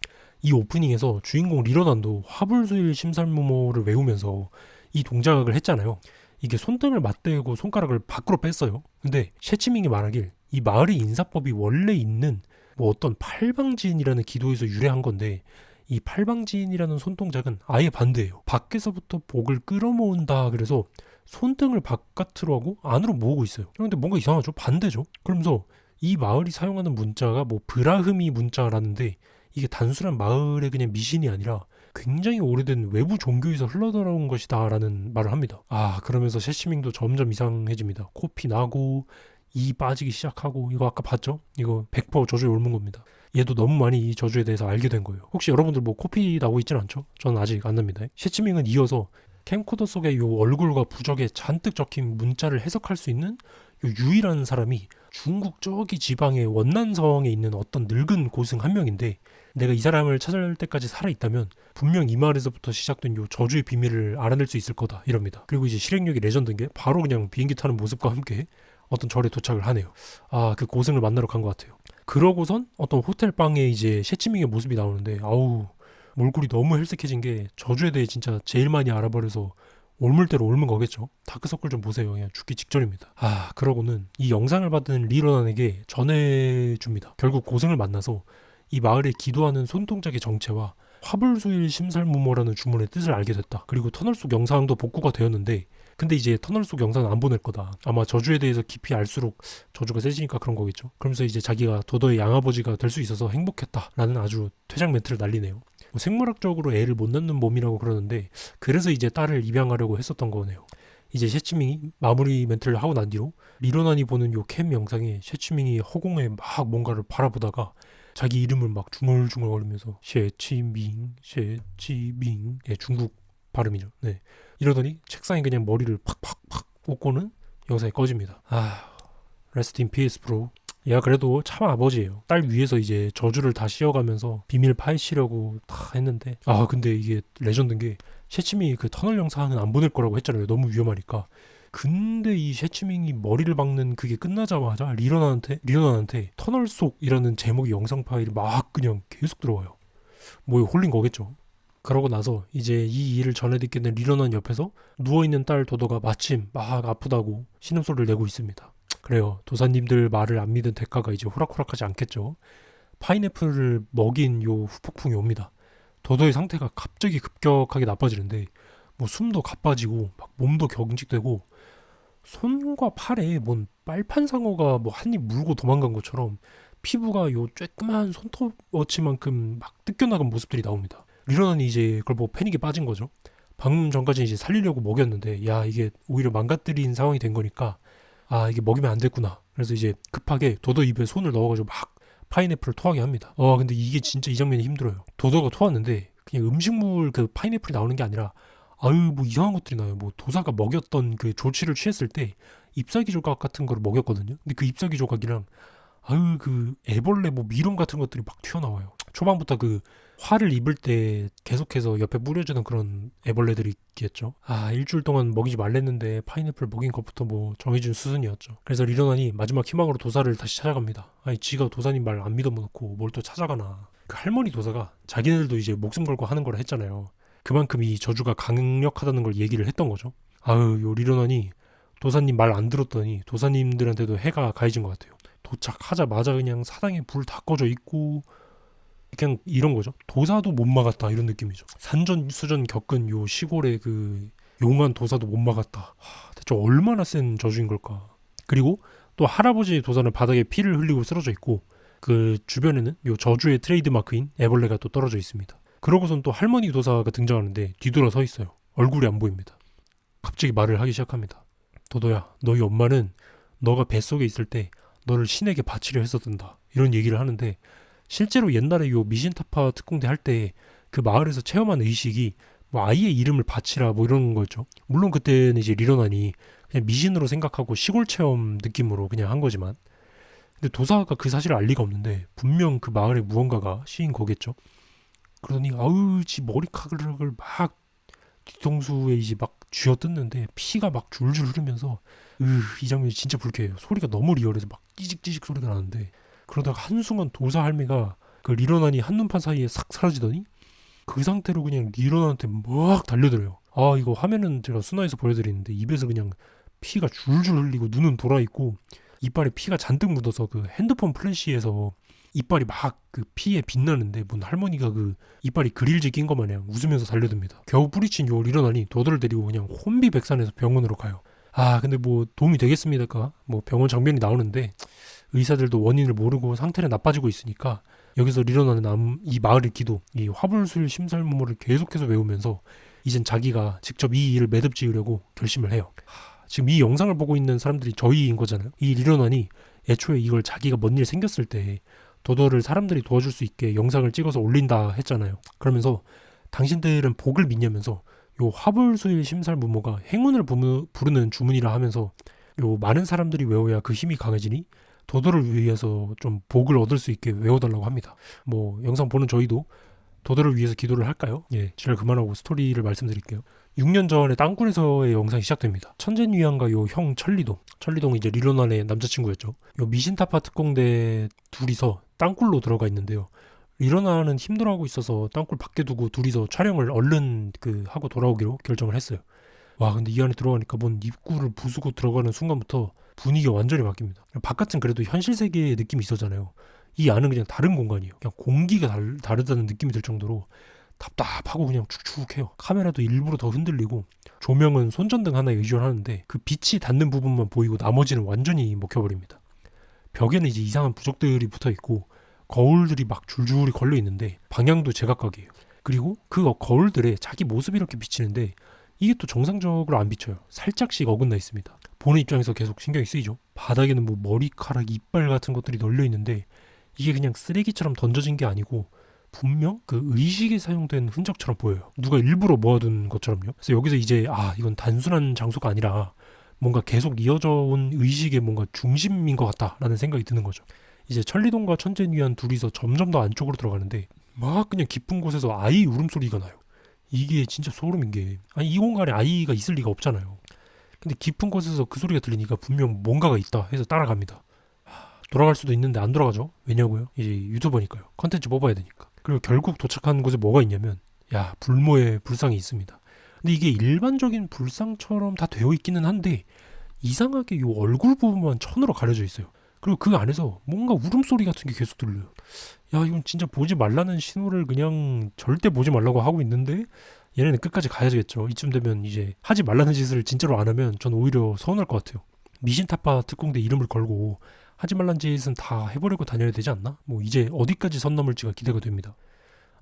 이 오프닝에서 주인공 리러난도 화불수일 심살무모를 외우면서 이 동작을 했잖아요. 이게 손등을 맞대고 손가락을 밖으로 뺐어요. 근데 셰치밍이 말하길 이 마을의 인사법이 원래 있는 뭐 어떤 팔방지인이라는 기도에서 유래한 건데 이 팔방지인이라는 손동작은 아예 반대예요. 밖에서부터 복을 끌어모은다 그래서 손등을 바깥으로 하고 안으로 모으고 있어요. 그런데 뭔가 이상하죠? 반대죠? 그러면서 이 마을이 사용하는 문자가 뭐 브라흐미 문자라는데 이게 단순한 마을의 그냥 미신이 아니라 굉장히 오래된 외부 종교에서 흘러들어온 것이다 라는 말을 합니다. 그러면서 셰치밍도 점점 이상해집니다. 코피 나고 이 빠지기 시작하고. 이거 아까 봤죠? 이거 100% 저주에 옮은 겁니다. 얘도 너무 많이 이 저주에 대해서 알게 된 거예요. 혹시 여러분들 뭐 코피 나고 있진 않죠? 저는 아직 안 납니다. 셰치밍은 이어서 캠코더 속에 요 얼굴과 부적에 잔뜩 적힌 문자를 해석할 수 있는 요 유일한 사람이 중국 저기 지방의 원난성에 있는 어떤 늙은 고승 한 명인데 내가 이 사람을 찾을 때까지 살아있다면 분명 이 마을에서부터 시작된 요 저주의 비밀을 알아낼 수 있을 거다 이럽니다. 그리고 이제 실행력이 레전드인 게 바로 그냥 비행기 타는 모습과 함께 어떤 절에 도착을 하네요. 그 고승을 만나러 간 것 같아요. 그러고선 어떤 호텔 방에 이제 셰치밍의 모습이 나오는데 몰골이 너무 헬쓱해진 게 저주에 대해 진짜 제일 많이 알아버려서 올물대로 옮은 거겠죠. 다크서클 좀 보세요. 그냥 죽기 직전입니다. 그러고는 이 영상을 받은 리러난에게 전해줍니다. 결국 고승을 만나서 이 마을에 기도하는 손동작의 정체와 화불수일 심살무모라는 주문의 뜻을 알게 됐다. 그리고 터널 속 영상도 복구가 되었는데 근데 이제 터널 속 영상은 안 보낼 거다. 아마 저주에 대해서 깊이 알수록 저주가 세지니까 그런 거겠죠. 그러면서 이제 자기가 더더의 양아버지가 될 수 있어서 행복했다라는 아주 퇴장 멘트를 날리네요. 생물학적으로 애를 못 낳는 몸이라고 그러는데 그래서 이제 딸을 입양하려고 했었던 거네요. 이제 셰치밍이 마무리 멘트를 하고 난 뒤로 리러난이 보는 요 캠 영상에 셰치밍이 허공에 막 뭔가를 바라보다가 자기 이름을 막 중얼중얼 거리면서 셰치밍 중국 발음이죠. 네. 이러더니 책상에 그냥 머리를 팍팍팍 꽂고는 영상이 꺼집니다. Rest in peace, bro. 얘가 그래도 참 아버지예요. 딸 위해서 이제 저주를 다 씌워가면서 비밀 파헤치려고 다 했는데 근데 이게 레전드인 게 셰치밍이 그 터널 영상은 안 보낼 거라고 했잖아요. 너무 위험하니까. 근데 이 셰치밍이 머리를 박는 그게 끝나자마자 리러난한테 터널 속이라는 제목의 영상 파일이 막 그냥 계속 들어와요. 홀린 거겠죠. 그러고 나서 이제 이 일을 전해 듣게 된 리런한 옆에서 누워있는 딸 도도가 마침 막 아프다고 신음소리를 내고 있습니다. 그래요. 도사님들 말을 안 믿은 대가가 이제 호락호락하지 않겠죠. 파인애플을 먹인 요 후폭풍이 옵니다. 도도의 상태가 갑자기 급격하게 나빠지는데 뭐 숨도 가빠지고 막 몸도 경직되고 손과 팔에 뭔 빨판상어가 뭐 한 입 물고 도망간 것처럼 피부가 요 쬐끄만 손톱어치만큼 막 뜯겨나간 모습들이 나옵니다. 리런은 이제 그걸 보고 패닉에 빠진 거죠. 방금 전까지 이제 살리려고 먹였는데 야 이게 오히려 망가뜨린 상황이 된 거니까 아 이게 먹이면 안 됐구나. 그래서 이제 급하게 도도 입에 손을 넣어가지고 막 파인애플을 토하게 합니다. 근데 이게 진짜 이 장면이 힘들어요. 도도가 토하는데 그냥 음식물 그 파인애플이 나오는 게 아니라 아유 뭐 이상한 것들이 나요. 뭐 도사가 먹였던 그 조치를 취했을 때 잎사귀 조각 같은 거를 먹였거든요. 근데 그 잎사귀 조각이랑 아유 그 애벌레 뭐 미름 같은 것들이 막 튀어나와요. 초반부터 그 화를 입을 때 계속해서 옆에 뿌려주는 그런 애벌레들이 있겠죠. 일주일 동안 먹이지 말랬는데 파인애플 먹인 것부터 뭐 정해준 수순이었죠. 그래서 리런하니 마지막 희망으로 도사를 다시 찾아갑니다. 아니 지가 도사님 말 안 믿어놓고 뭘 또 찾아가나. 그 할머니 도사가 자기네들도 이제 목숨 걸고 하는 거라 했잖아요. 그만큼 이 저주가 강력하다는 걸 얘기를 했던 거죠. 요 리런하니 도사님 말 안 들었더니 도사님들한테도 해가 가해진 것 같아요. 도착하자마자 그냥 사당에 불 다 꺼져 있고 그냥 이런 거죠. 도사도 못 막았다 이런 느낌이죠. 산전수전 겪은 요 시골의 그 용한 도사도 못 막았다. 대체 얼마나 센 저주인 걸까. 그리고 또 할아버지 도사는 바닥에 피를 흘리고 쓰러져 있고 그 주변에는 요 저주의 트레이드마크인 애벌레가 또 떨어져 있습니다. 그러고선 또 할머니 도사가 등장하는데 뒤돌아 서 있어요. 얼굴이 안 보입니다. 갑자기 말을 하기 시작합니다. 도도야, 너희 엄마는 너가 뱃속에 있을 때 너를 신에게 바치려 했었단다. 이런 얘기를 하는데 실제로 옛날에 요 미신타파 특공대 할 때 그 마을에서 체험한 의식이 뭐 아이의 이름을 바치라 뭐 이런 거였죠. 물론 그때는 이제 리런하니 그냥 미신으로 생각하고 시골 체험 느낌으로 그냥 한 거지만 근데 도사가 그 사실을 알 리가 없는데 분명 그 마을에 무언가가 씌인 거겠죠. 그러더니 지 머리카락을 막 뒤통수에 이제 막 쥐어뜯는데 피가 막 줄줄 흐르면서 이 장면이 진짜 불쾌해요. 소리가 너무 리얼해서 막 찌직찌직 소리가 나는데 그러다가 한순간 도사 할매가 그 리런한이 한눈판 사이에 싹 사라지더니 그 상태로 그냥 리런한테 막 달려들어요. 이거 화면은 제가 순화해서 보여드리는데 입에서 그냥 피가 줄줄 흘리고 눈은 돌아있고 이빨에 피가 잔뜩 묻어서 그 핸드폰 플래시에서 이빨이 막 그 피에 빛나는데 뭔 할머니가 그 이빨이 그릴질 낀 것 마냥 웃으면서 달려듭니다. 겨우 뿌리친 요 리런하니 도도를 데리고 그냥 혼비백산해서 병원으로 가요. 근데 뭐 도움이 되겠습니까? 뭐 병원 장면이 나오는데 의사들도 원인을 모르고 상태는 나빠지고 있으니까 여기서 리런하는 이 마을의 기도, 이 화불술 심살모모를 계속해서 외우면서 이젠 자기가 직접 이 일을 매듭 지으려고 결심을 해요. 지금 이 영상을 보고 있는 사람들이 저희인 거잖아요. 이 리런하니 애초에 이걸 자기가 뭔 일 생겼을 때 도도를 사람들이 도와줄 수 있게 영상을 찍어서 올린다 했잖아요. 그러면서 당신들은 복을 믿냐면서 요 화불수일 심살무모가 행운을 부르는 주문이라 하면서 요 많은 사람들이 외워야 그 힘이 강해지니 도도를 위해서 좀 복을 얻을 수 있게 외워달라고 합니다. 뭐 영상 보는 저희도 도도를 위해서 기도를 할까요? 지랄 그만하고 스토리를 말씀드릴게요. 6년 전에 땅굴에서의 영상이 시작됩니다. 천재뉘앙과 요 형 천리동은 이제 리런한의 남자친구였죠. 요 미신타파 특공대 둘이서 땅굴로 들어가 있는데요. 리런한은 힘들어하고 있어서 땅굴 밖에 두고 둘이서 촬영을 얼른 하고 돌아오기로 결정을 했어요. 근데 이 안에 들어가니까 뭔 입구를 부수고 들어가는 순간부터 분위기가 완전히 바뀝니다. 바깥은 그래도 현실 세계의 느낌이 있었잖아요. 이 안은 그냥 다른 공간이에요. 그냥 공기가 다르다는 느낌이 들 정도로 답답하고 그냥 축축해요. 카메라도 일부러 더 흔들리고 조명은 손전등 하나에 의존하는데 그 빛이 닿는 부분만 보이고 나머지는 완전히 먹혀버립니다. 벽에는 이제 이상한 부적들이 붙어있고 거울들이 막 줄줄이 걸려있는데 방향도 제각각이에요. 그리고 그 거울들에 자기 모습이 이렇게 비치는데 이게 또 정상적으로 안 비쳐요. 살짝씩 어긋나 있습니다. 보는 입장에서 계속 신경이 쓰이죠. 바닥에는 뭐 머리카락, 이빨 같은 것들이 널려있는데 이게 그냥 쓰레기처럼 던져진 게 아니고 분명 그 의식에 사용된 흔적처럼 보여요. 누가 일부러 모아둔 것처럼요. 그래서 여기서 이제 이건 단순한 장소가 아니라 뭔가 계속 이어져 온 의식의 뭔가 중심인 것 같다라는 생각이 드는 거죠. 이제 천리동과 천재뉘안 둘이서 점점 더 안쪽으로 들어가는데 막 그냥 깊은 곳에서 아이 울음소리가 나요. 이게 진짜 소름인 게 이 공간에 아이가 있을 리가 없잖아요. 근데 깊은 곳에서 그 소리가 들리니까 분명 뭔가가 있다 해서 따라갑니다. 돌아갈 수도 있는데 안 돌아가죠. 왜냐고요? 이제 유튜버니까요. 컨텐츠 뽑아야 되니까. 그리고 결국 도착한 곳에 뭐가 있냐면 야, 불모의 불상이 있습니다. 근데 이게 일반적인 불상처럼 다 되어 있기는 한데 이상하게 요 얼굴 부분만 천으로 가려져 있어요. 그리고 그 안에서 뭔가 울음소리 같은 게 계속 들려요. 야, 이건 진짜 보지 말라는 신호를 그냥 절대 보지 말라고 하고 있는데 얘네는 끝까지 가야겠죠. 이쯤 되면 이제 하지 말라는 짓을 진짜로 안 하면 전 오히려 서운할 것 같아요. 미신타파 특공대 이름을 걸고 하지 말란 짓은 다 해버리고 다녀야 되지 않나? 뭐 이제 어디까지 선 넘을지가 기대가 됩니다.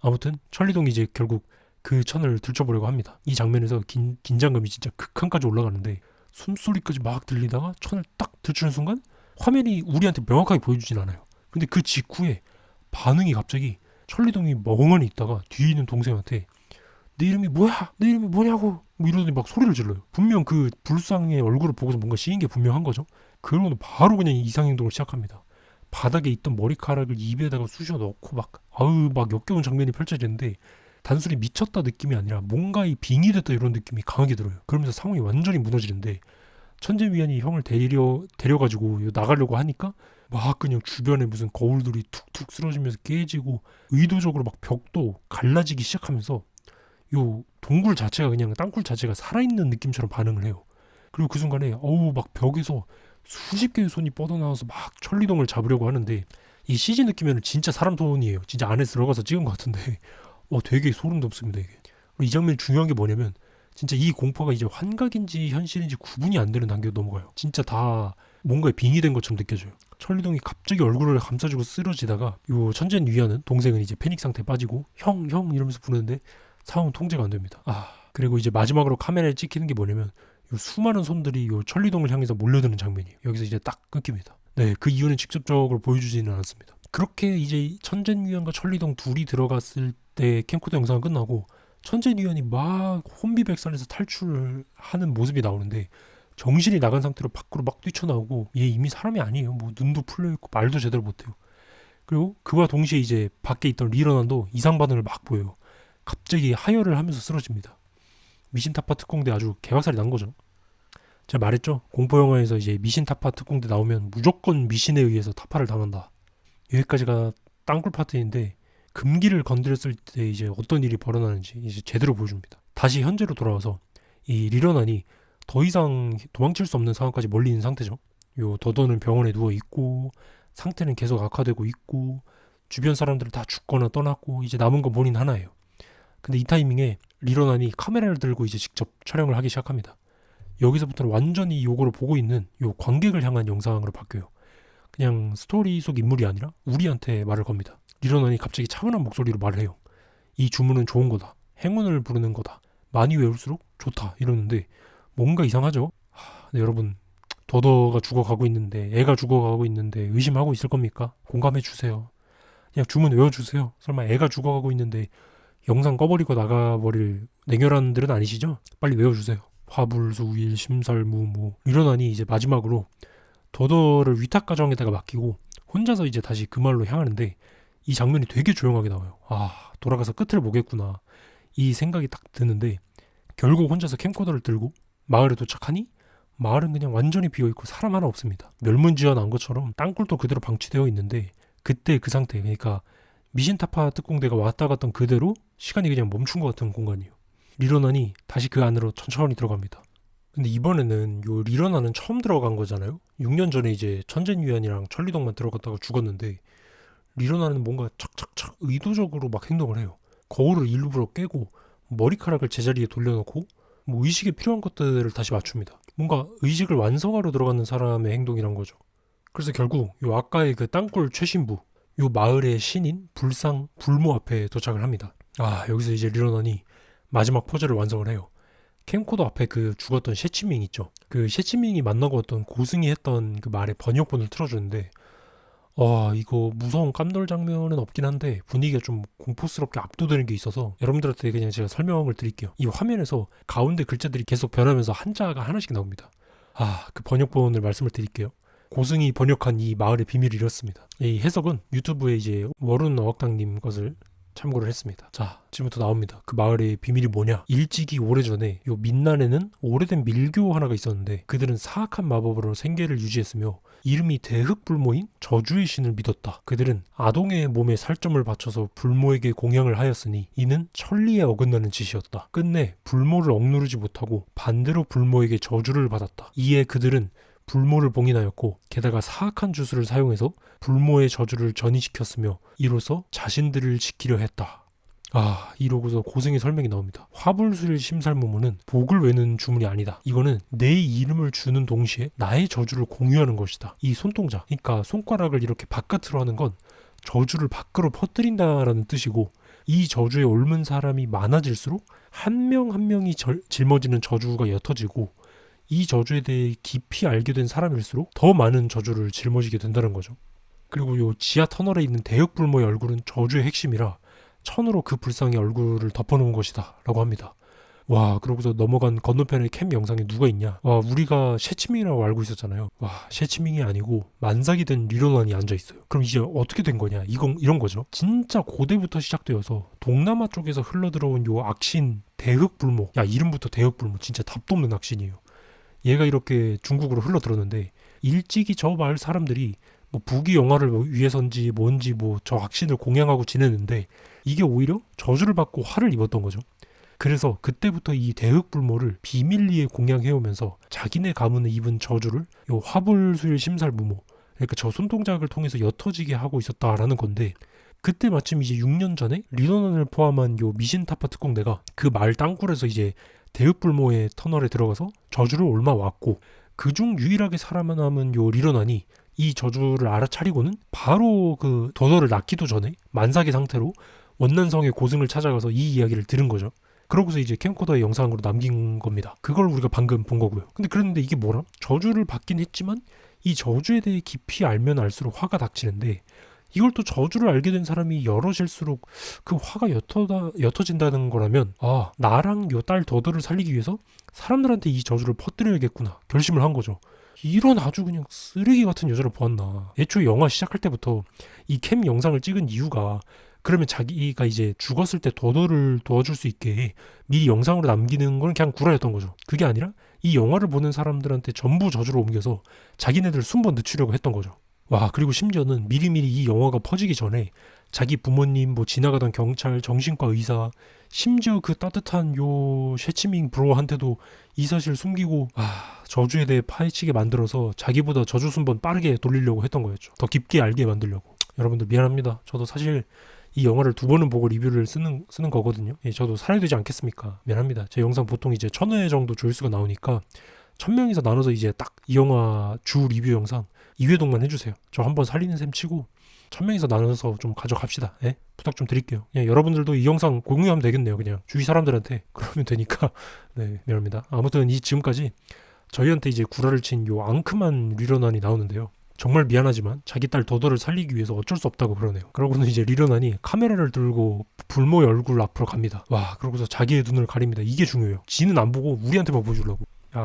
아무튼 천리동이 이제 결국 그 천을 들춰보려고 합니다. 이 장면에서 긴장감이 진짜 극한까지 올라가는데 숨소리까지 막 들리다가 천을 딱 들추는 순간 화면이 우리한테 명확하게 보여주진 않아요. 근데 그 직후에 반응이 갑자기 천리동이 멍하니 있다가 뒤에 있는 동생한테 내 이름이 뭐야? 내 이름이 뭐냐고? 뭐 이러더니 막 소리를 질러요. 분명 그 불상의 얼굴을 보고서 뭔가 씌인 게 분명한 거죠. 그러고는 바로 그냥 이상행동을 시작합니다. 바닥에 있던 머리카락을 입에다가 쑤셔 넣고 막 아우 막 역겨운 장면이 펼쳐지는데 단순히 미쳤다 느낌이 아니라 뭔가 이 빙의됐다 이런 느낌이 강하게 들어요. 그러면서 상황이 완전히 무너지는데 천재미안이 형을 데려가지고 나가려고 하니까 막 그냥 주변에 무슨 거울들이 툭툭 쓰러지면서 깨지고 의도적으로 막 벽도 갈라지기 시작하면서 요 동굴 자체가 그냥 땅굴 자체가 살아있는 느낌처럼 반응을 해요. 그리고 그 순간에 어우 막 벽에서 수십 개의 손이 뻗어나와서 막 천리동을 잡으려고 하는데 이 CG 느낌에는 진짜 사람 손이에요. 진짜 안에 들어가서 찍은 것 같은데 되게 소름 돋습니다 이게. 이 장면 중요한 게 뭐냐면 진짜 이 공포가 이제 환각인지 현실인지 구분이 안 되는 단계로 넘어가요. 진짜 다 뭔가에 빙의된 것처럼 느껴져요. 천리동이 갑자기 얼굴을 감싸주고 쓰러지다가 요 천재는 위하는 동생은 이제 패닉 상태에 빠지고 형 이러면서 부르는데 상황 통제가 안 됩니다. 그리고 이제 마지막으로 카메라에 찍히는 게 뭐냐면 요 수많은 손들이 요 천리동을 향해서 몰려드는 장면이에요. 여기서 이제 딱 끊깁니다. 네, 그 이유는 직접적으로 보여주지는 않았습니다. 그렇게 이제 천재유연과 천리동 둘이 들어갔을 때 캠코더 영상은 끝나고 천재유연이 막 혼비백산에서 탈출을 하는 모습이 나오는데 정신이 나간 상태로 밖으로 막 뛰쳐나오고 얘 이미 사람이 아니에요. 뭐 눈도 풀려있고 말도 제대로 못해요. 그리고 그와 동시에 이제 밖에 있던 리러난도 이상 반응을 막 보여요. 갑자기 하혈을 하면서 쓰러집니다. 미신타파 특공대 아주 개박살이 난 거죠. 제가 말했죠. 공포영화에서 이제 미신타파 특공대 나오면 무조건 미신에 의해서 타파를 당한다. 여기까지가 땅굴 파트인데 금기를 건드렸을 때 이제 어떤 일이 벌어나는지 이제 제대로 보여줍니다. 다시 현재로 돌아와서 이 리러난이 더 이상 도망칠 수 없는 상황까지 멀리 있는 상태죠. 요 더더는 병원에 누워 있고 상태는 계속 악화되고 있고 주변 사람들은 다 죽거나 떠났고 이제 남은 건 본인 하나예요. 근데 이 타이밍에 리러난이 카메라를 들고 이제 직접 촬영을 하기 시작합니다. 여기서부터는 완전히 요거를 보고 있는 요 관객을 향한 영상으로 바뀌어요. 그냥 스토리 속 인물이 아니라 우리한테 말을 겁니다. 리러난이 갑자기 차분한 목소리로 말을 해요. 이 주문은 좋은 거다. 행운을 부르는 거다. 많이 외울수록 좋다. 이러는데 뭔가 이상하죠? 네, 여러분 더더가 죽어가고 있는데 애가 죽어가고 있는데 의심하고 있을 겁니까? 공감해 주세요. 그냥 주문 외워주세요. 설마 애가 죽어가고 있는데 영상 꺼버리고 나가버릴 냉혈한들은 아니시죠? 빨리 외워주세요. 화불수 우일 심살무 뭐 리러난이 이제 마지막으로 더더를 위탁가정에다가 맡기고 혼자서 이제 다시 그 마을로 향하는데 이 장면이 되게 조용하게 나와요. 돌아가서 끝을 보겠구나 이 생각이 딱 드는데 결국 혼자서 캠코더를 들고 마을에 도착하니 마을은 그냥 완전히 비어있고 사람 하나 없습니다. 멸문지어난 것처럼 땅굴도 그대로 방치되어 있는데 그때 그 상태, 그러니까 미신타파 특공대가 왔다 갔던 그대로 시간이 그냥 멈춘 것 같은 공간이에요. 리러난이 다시 그 안으로 천천히 들어갑니다. 근데 이번에는 요 리러난은 처음 들어간 거잖아요. 6년 전에 이제 천재유연이랑 천리동만 들어갔다가 죽었는데 리러난은 뭔가 착착착 의도적으로 막 행동을 해요. 거울을 일부러 깨고 머리카락을 제자리에 돌려놓고 뭐 의식에 필요한 것들을 다시 맞춥니다. 뭔가 의식을 완성하러 들어가는 사람의 행동이란 거죠. 그래서 결국 요 아까의 그 땅굴 최신부 요 마을의 신인 불상 불모 앞에 도착을 합니다. 여기서 이제 리러난이 마지막 포즈를 완성을 해요. 캠코더 앞에 그 죽었던 셰치밍 있죠. 그 셰치밍이 만나고 왔던 고승이 했던 그 말의 번역본을 틀어주는데 이거 무서운 깜놀 장면은 없긴 한데 분위기가 좀 공포스럽게 압도되는 게 있어서 여러분들한테 그냥 제가 설명을 드릴게요. 이 화면에서 가운데 글자들이 계속 변하면서 한자가 하나씩 나옵니다. 그 번역본을 말씀을 드릴게요. 고승이 번역한 이 마을의 비밀이 이렇습니다. 이 해석은 유튜브에 이제 워룬 어학당님 것을 참고를 했습니다. 자, 지금부터 나옵니다. 그 마을의 비밀이 뭐냐? 일찍이 오래전에 요 민난에는 오래된 밀교 하나가 있었는데 그들은 사악한 마법으로 생계를 유지했으며 이름이 대흑불모인 저주의 신을 믿었다. 그들은 아동의 몸에 살점을 바쳐서 불모에게 공양을 하였으니 이는 천리에 어긋나는 짓이었다. 끝내 불모를 억누르지 못하고 반대로 불모에게 저주를 받았다. 이에 그들은 불모를 봉인하였고 게다가 사악한 주술을 사용해서 불모의 저주를 전이시켰으며 이로써 자신들을 지키려 했다. 이러고서 고승의 설명이 나옵니다. 화불수일 심살무무는 복을 외는 주문이 아니다. 이거는 내 이름을 주는 동시에 나의 저주를 공유하는 것이다. 이 손동작, 그러니까 손가락을 이렇게 바깥으로 하는 건 저주를 밖으로 퍼뜨린다라는 뜻이고 이 저주에 옮은 사람이 많아질수록 한 명 한 명이 짊어지는 저주가 옅어지고 이 저주에 대해 깊이 알게 된 사람일수록 더 많은 저주를 짊어지게 된다는 거죠. 그리고 요 지하 터널에 있는 대흑불모의 얼굴은 저주의 핵심이라 천으로 그 불상의 얼굴을 덮어놓은 것이다 라고 합니다. 와, 그러고서 넘어간 건너편의 캠 영상에 누가 있냐? 와, 우리가 셰치밍이라고 알고 있었잖아요. 와, 셰치밍이 아니고 만삭이 된 리로난이 앉아있어요. 그럼 이제 어떻게 된 거냐? 이런 거죠. 진짜 고대부터 시작되어서 동남아 쪽에서 흘러들어온 요 악신 대흑불모. 야, 이름부터 대흑불모. 진짜 답도 없는 악신이에요. 얘가 이렇게 중국으로 흘러들었는데 일찍이 저 마을 사람들이 뭐 부귀 영화를 위해서인지 뭔지 뭐 저 악신을 공양하고 지냈는데 이게 오히려 저주를 받고 화를 입었던 거죠. 그래서 그때부터 이 대흑불모를 비밀리에 공양해오면서 자기네 가문에 입은 저주를 요 화불수일 심살무모, 그러니까 저 손동작을 통해서 옅어지게 하고 있었다라는 건데 그때 마침 이제 6년 전에 리도난을 포함한 요 미신타파 특공대가 그 마을 땅굴에서 이제 대흑불모의 터널에 들어가서 저주를 옮아왔고 그중 유일하게 살아남은 요 리로난이 이 저주를 알아차리고는 바로 그 도도를 낳기도 전에 만삭의 상태로 원난성의 고승을 찾아가서 이 이야기를 들은 거죠. 그러고서 이제 캠코더의 영상으로 남긴 겁니다. 그걸 우리가 방금 본 거고요. 근데 그랬는데 이게 뭐라? 저주를 받긴 했지만 이 저주에 대해 깊이 알면 알수록 화가 닥치는데 이걸 또 저주를 알게 된 사람이 여럿일수록 그 화가 옅어진다는 거라면 나랑 요 딸 더더를 살리기 위해서 사람들한테 이 저주를 퍼뜨려야겠구나 결심을 한 거죠. 이런 아주 그냥 쓰레기 같은 여자를 보았나. 애초에 영화 시작할 때부터 이 캠 영상을 찍은 이유가 그러면 자기가 이제 죽었을 때 더더를 도와줄 수 있게 미리 영상으로 남기는 건 그냥 구라였던 거죠. 그게 아니라 이 영화를 보는 사람들한테 전부 저주를 옮겨서 자기네들 순번 늦추려고 했던 거죠. 와, 그리고 심지어는 미리미리 이 영화가 퍼지기 전에 자기 부모님, 뭐 지나가던 경찰, 정신과 의사, 심지어 그 따뜻한 요 셰치밍 브로한테도 이 사실을 숨기고 저주에 대해 파헤치게 만들어서 자기보다 저주 순번 빠르게 돌리려고 했던 거였죠. 더 깊게 알게 만들려고. 여러분들 미안합니다. 저도 사실 이 영화를 2번은 보고 리뷰를 쓰는 거거든요. 저도 살아야 되지 않겠습니까? 미안합니다. 제 영상 보통 이제 1000회 정도 조회수가 나오니까 1000명에서 나눠서 이제 딱 이 영화 주 리뷰 영상 2회동만 해주세요. 저 한번 살리는 셈 치고 1000명에서 나눠서 좀 가져갑시다. 부탁 좀 드릴게요. 그냥 여러분들도 이 영상 공유하면 되겠네요. 그냥 주위 사람들한테 그러면 되니까. 네, 미안합니다. 아무튼 지금까지 저희한테 이제 구라를 친 요 앙큼한 리로난이 나오는데요. 정말 미안하지만 자기 딸 더더를 살리기 위해서 어쩔 수 없다고 그러네요. 그러고는 이제 리로난이 카메라를 들고 불모의 얼굴 앞으로 갑니다. 와, 그러고서 자기의 눈을 가립니다. 이게 중요해요. 지는 안 보고 우리한테만 보여주려고.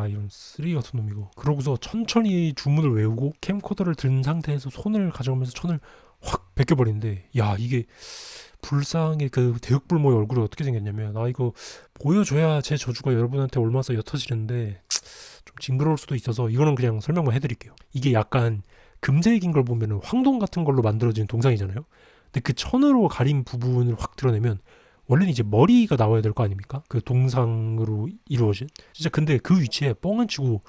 이런 쓰레기 같은 놈이고. 그러고서 천천히 주문을 외우고 캠코더를 든 상태에서 손을 가져가면서 천을 확 벗겨버리는데, 야, 이게 불상의 그 대흑불모의 얼굴이 어떻게 생겼냐면, 이거 보여줘야 제 저주가 여러분한테 얼마나 옅어지는데 좀 징그러울 수도 있어서 이거는 그냥 설명만 해드릴게요. 이게 약간 금색인 걸 보면 황동 같은 걸로 만들어진 동상이잖아요. 근데 그 천으로 가린 부분을 확 드러내면 원래는 이제 머리가 나와야 될 거 아닙니까? 그 동상으로 이루어진. 진짜 근데 그 위치에 뻥 안 치고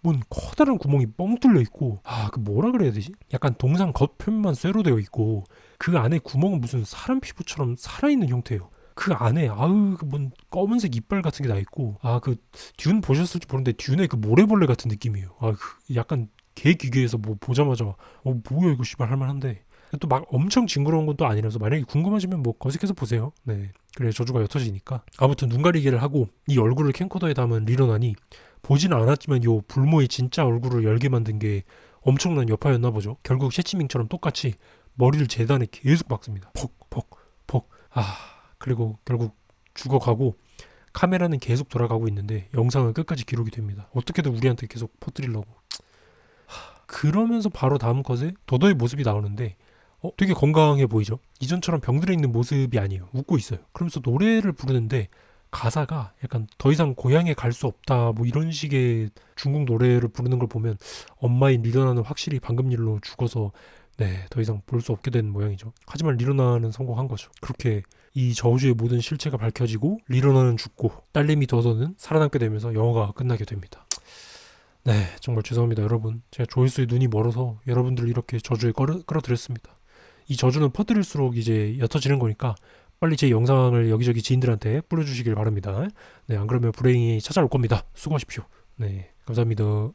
뭔 커다란 구멍이 뻥 뚫려 있고, 그 뭐라 그래야 되지? 약간 동상 겉표면만 쇠로 되어 있고 그 안에 구멍은 무슨 사람 피부처럼 살아있는 형태예요. 그 안에 그 뭔 검은색 이빨 같은 게 나 있고, 그 듄 보셨을지 모르는데 듄의 그 모래벌레 같은 느낌이에요. 그 약간 개 귀개에서 뭐 보자마자 뭐야 이거 씨발 할만한데, 또 막 엄청 징그러운 건 또 아니라서 만약에 궁금하시면 뭐 검색해서 보세요. 네, 그래 저주가 옅어지니까. 아무튼 눈 가리기를 하고 이 얼굴을 캠코더에 담은 리로난이 보지는 않았지만 요 불모의 진짜 얼굴을 열게 만든 게 엄청난 여파였나 보죠. 결국 셰치밍처럼 똑같이 머리를 재단에 계속 박습니다. 퍽. 그리고 결국 죽어가고 카메라는 계속 돌아가고 있는데 영상은 끝까지 기록이 됩니다. 어떻게든 우리한테 계속 퍼뜨리려고. 그러면서 바로 다음 컷에 더더의 모습이 나오는데 되게 건강해 보이죠? 이전처럼 병들어 있는 모습이 아니에요. 웃고 있어요. 그러면서 노래를 부르는데 가사가 약간 더 이상 고향에 갈 수 없다 뭐 이런 식의 중국 노래를 부르는 걸 보면 엄마인 리더나는 확실히 방금 일로 죽어서 네, 더 이상 볼 수 없게 된 모양이죠. 하지만 리로나는 성공한 거죠. 그렇게 이 저주의 모든 실체가 밝혀지고 리로나는 죽고 딸내미 더더는 살아남게 되면서 영화가 끝나게 됩니다. 네, 정말 죄송합니다, 여러분. 제가 조회수에 눈이 멀어서 여러분들을 이렇게 저주에 끌어들였습니다. 이 저주는 퍼뜨릴수록 이제 옅어지는 거니까 빨리 제 영상을 여기저기 지인들한테 뿌려주시길 바랍니다. 네, 안 그러면 불행히 찾아올 겁니다. 수고하십시오. 네, 감사합니다.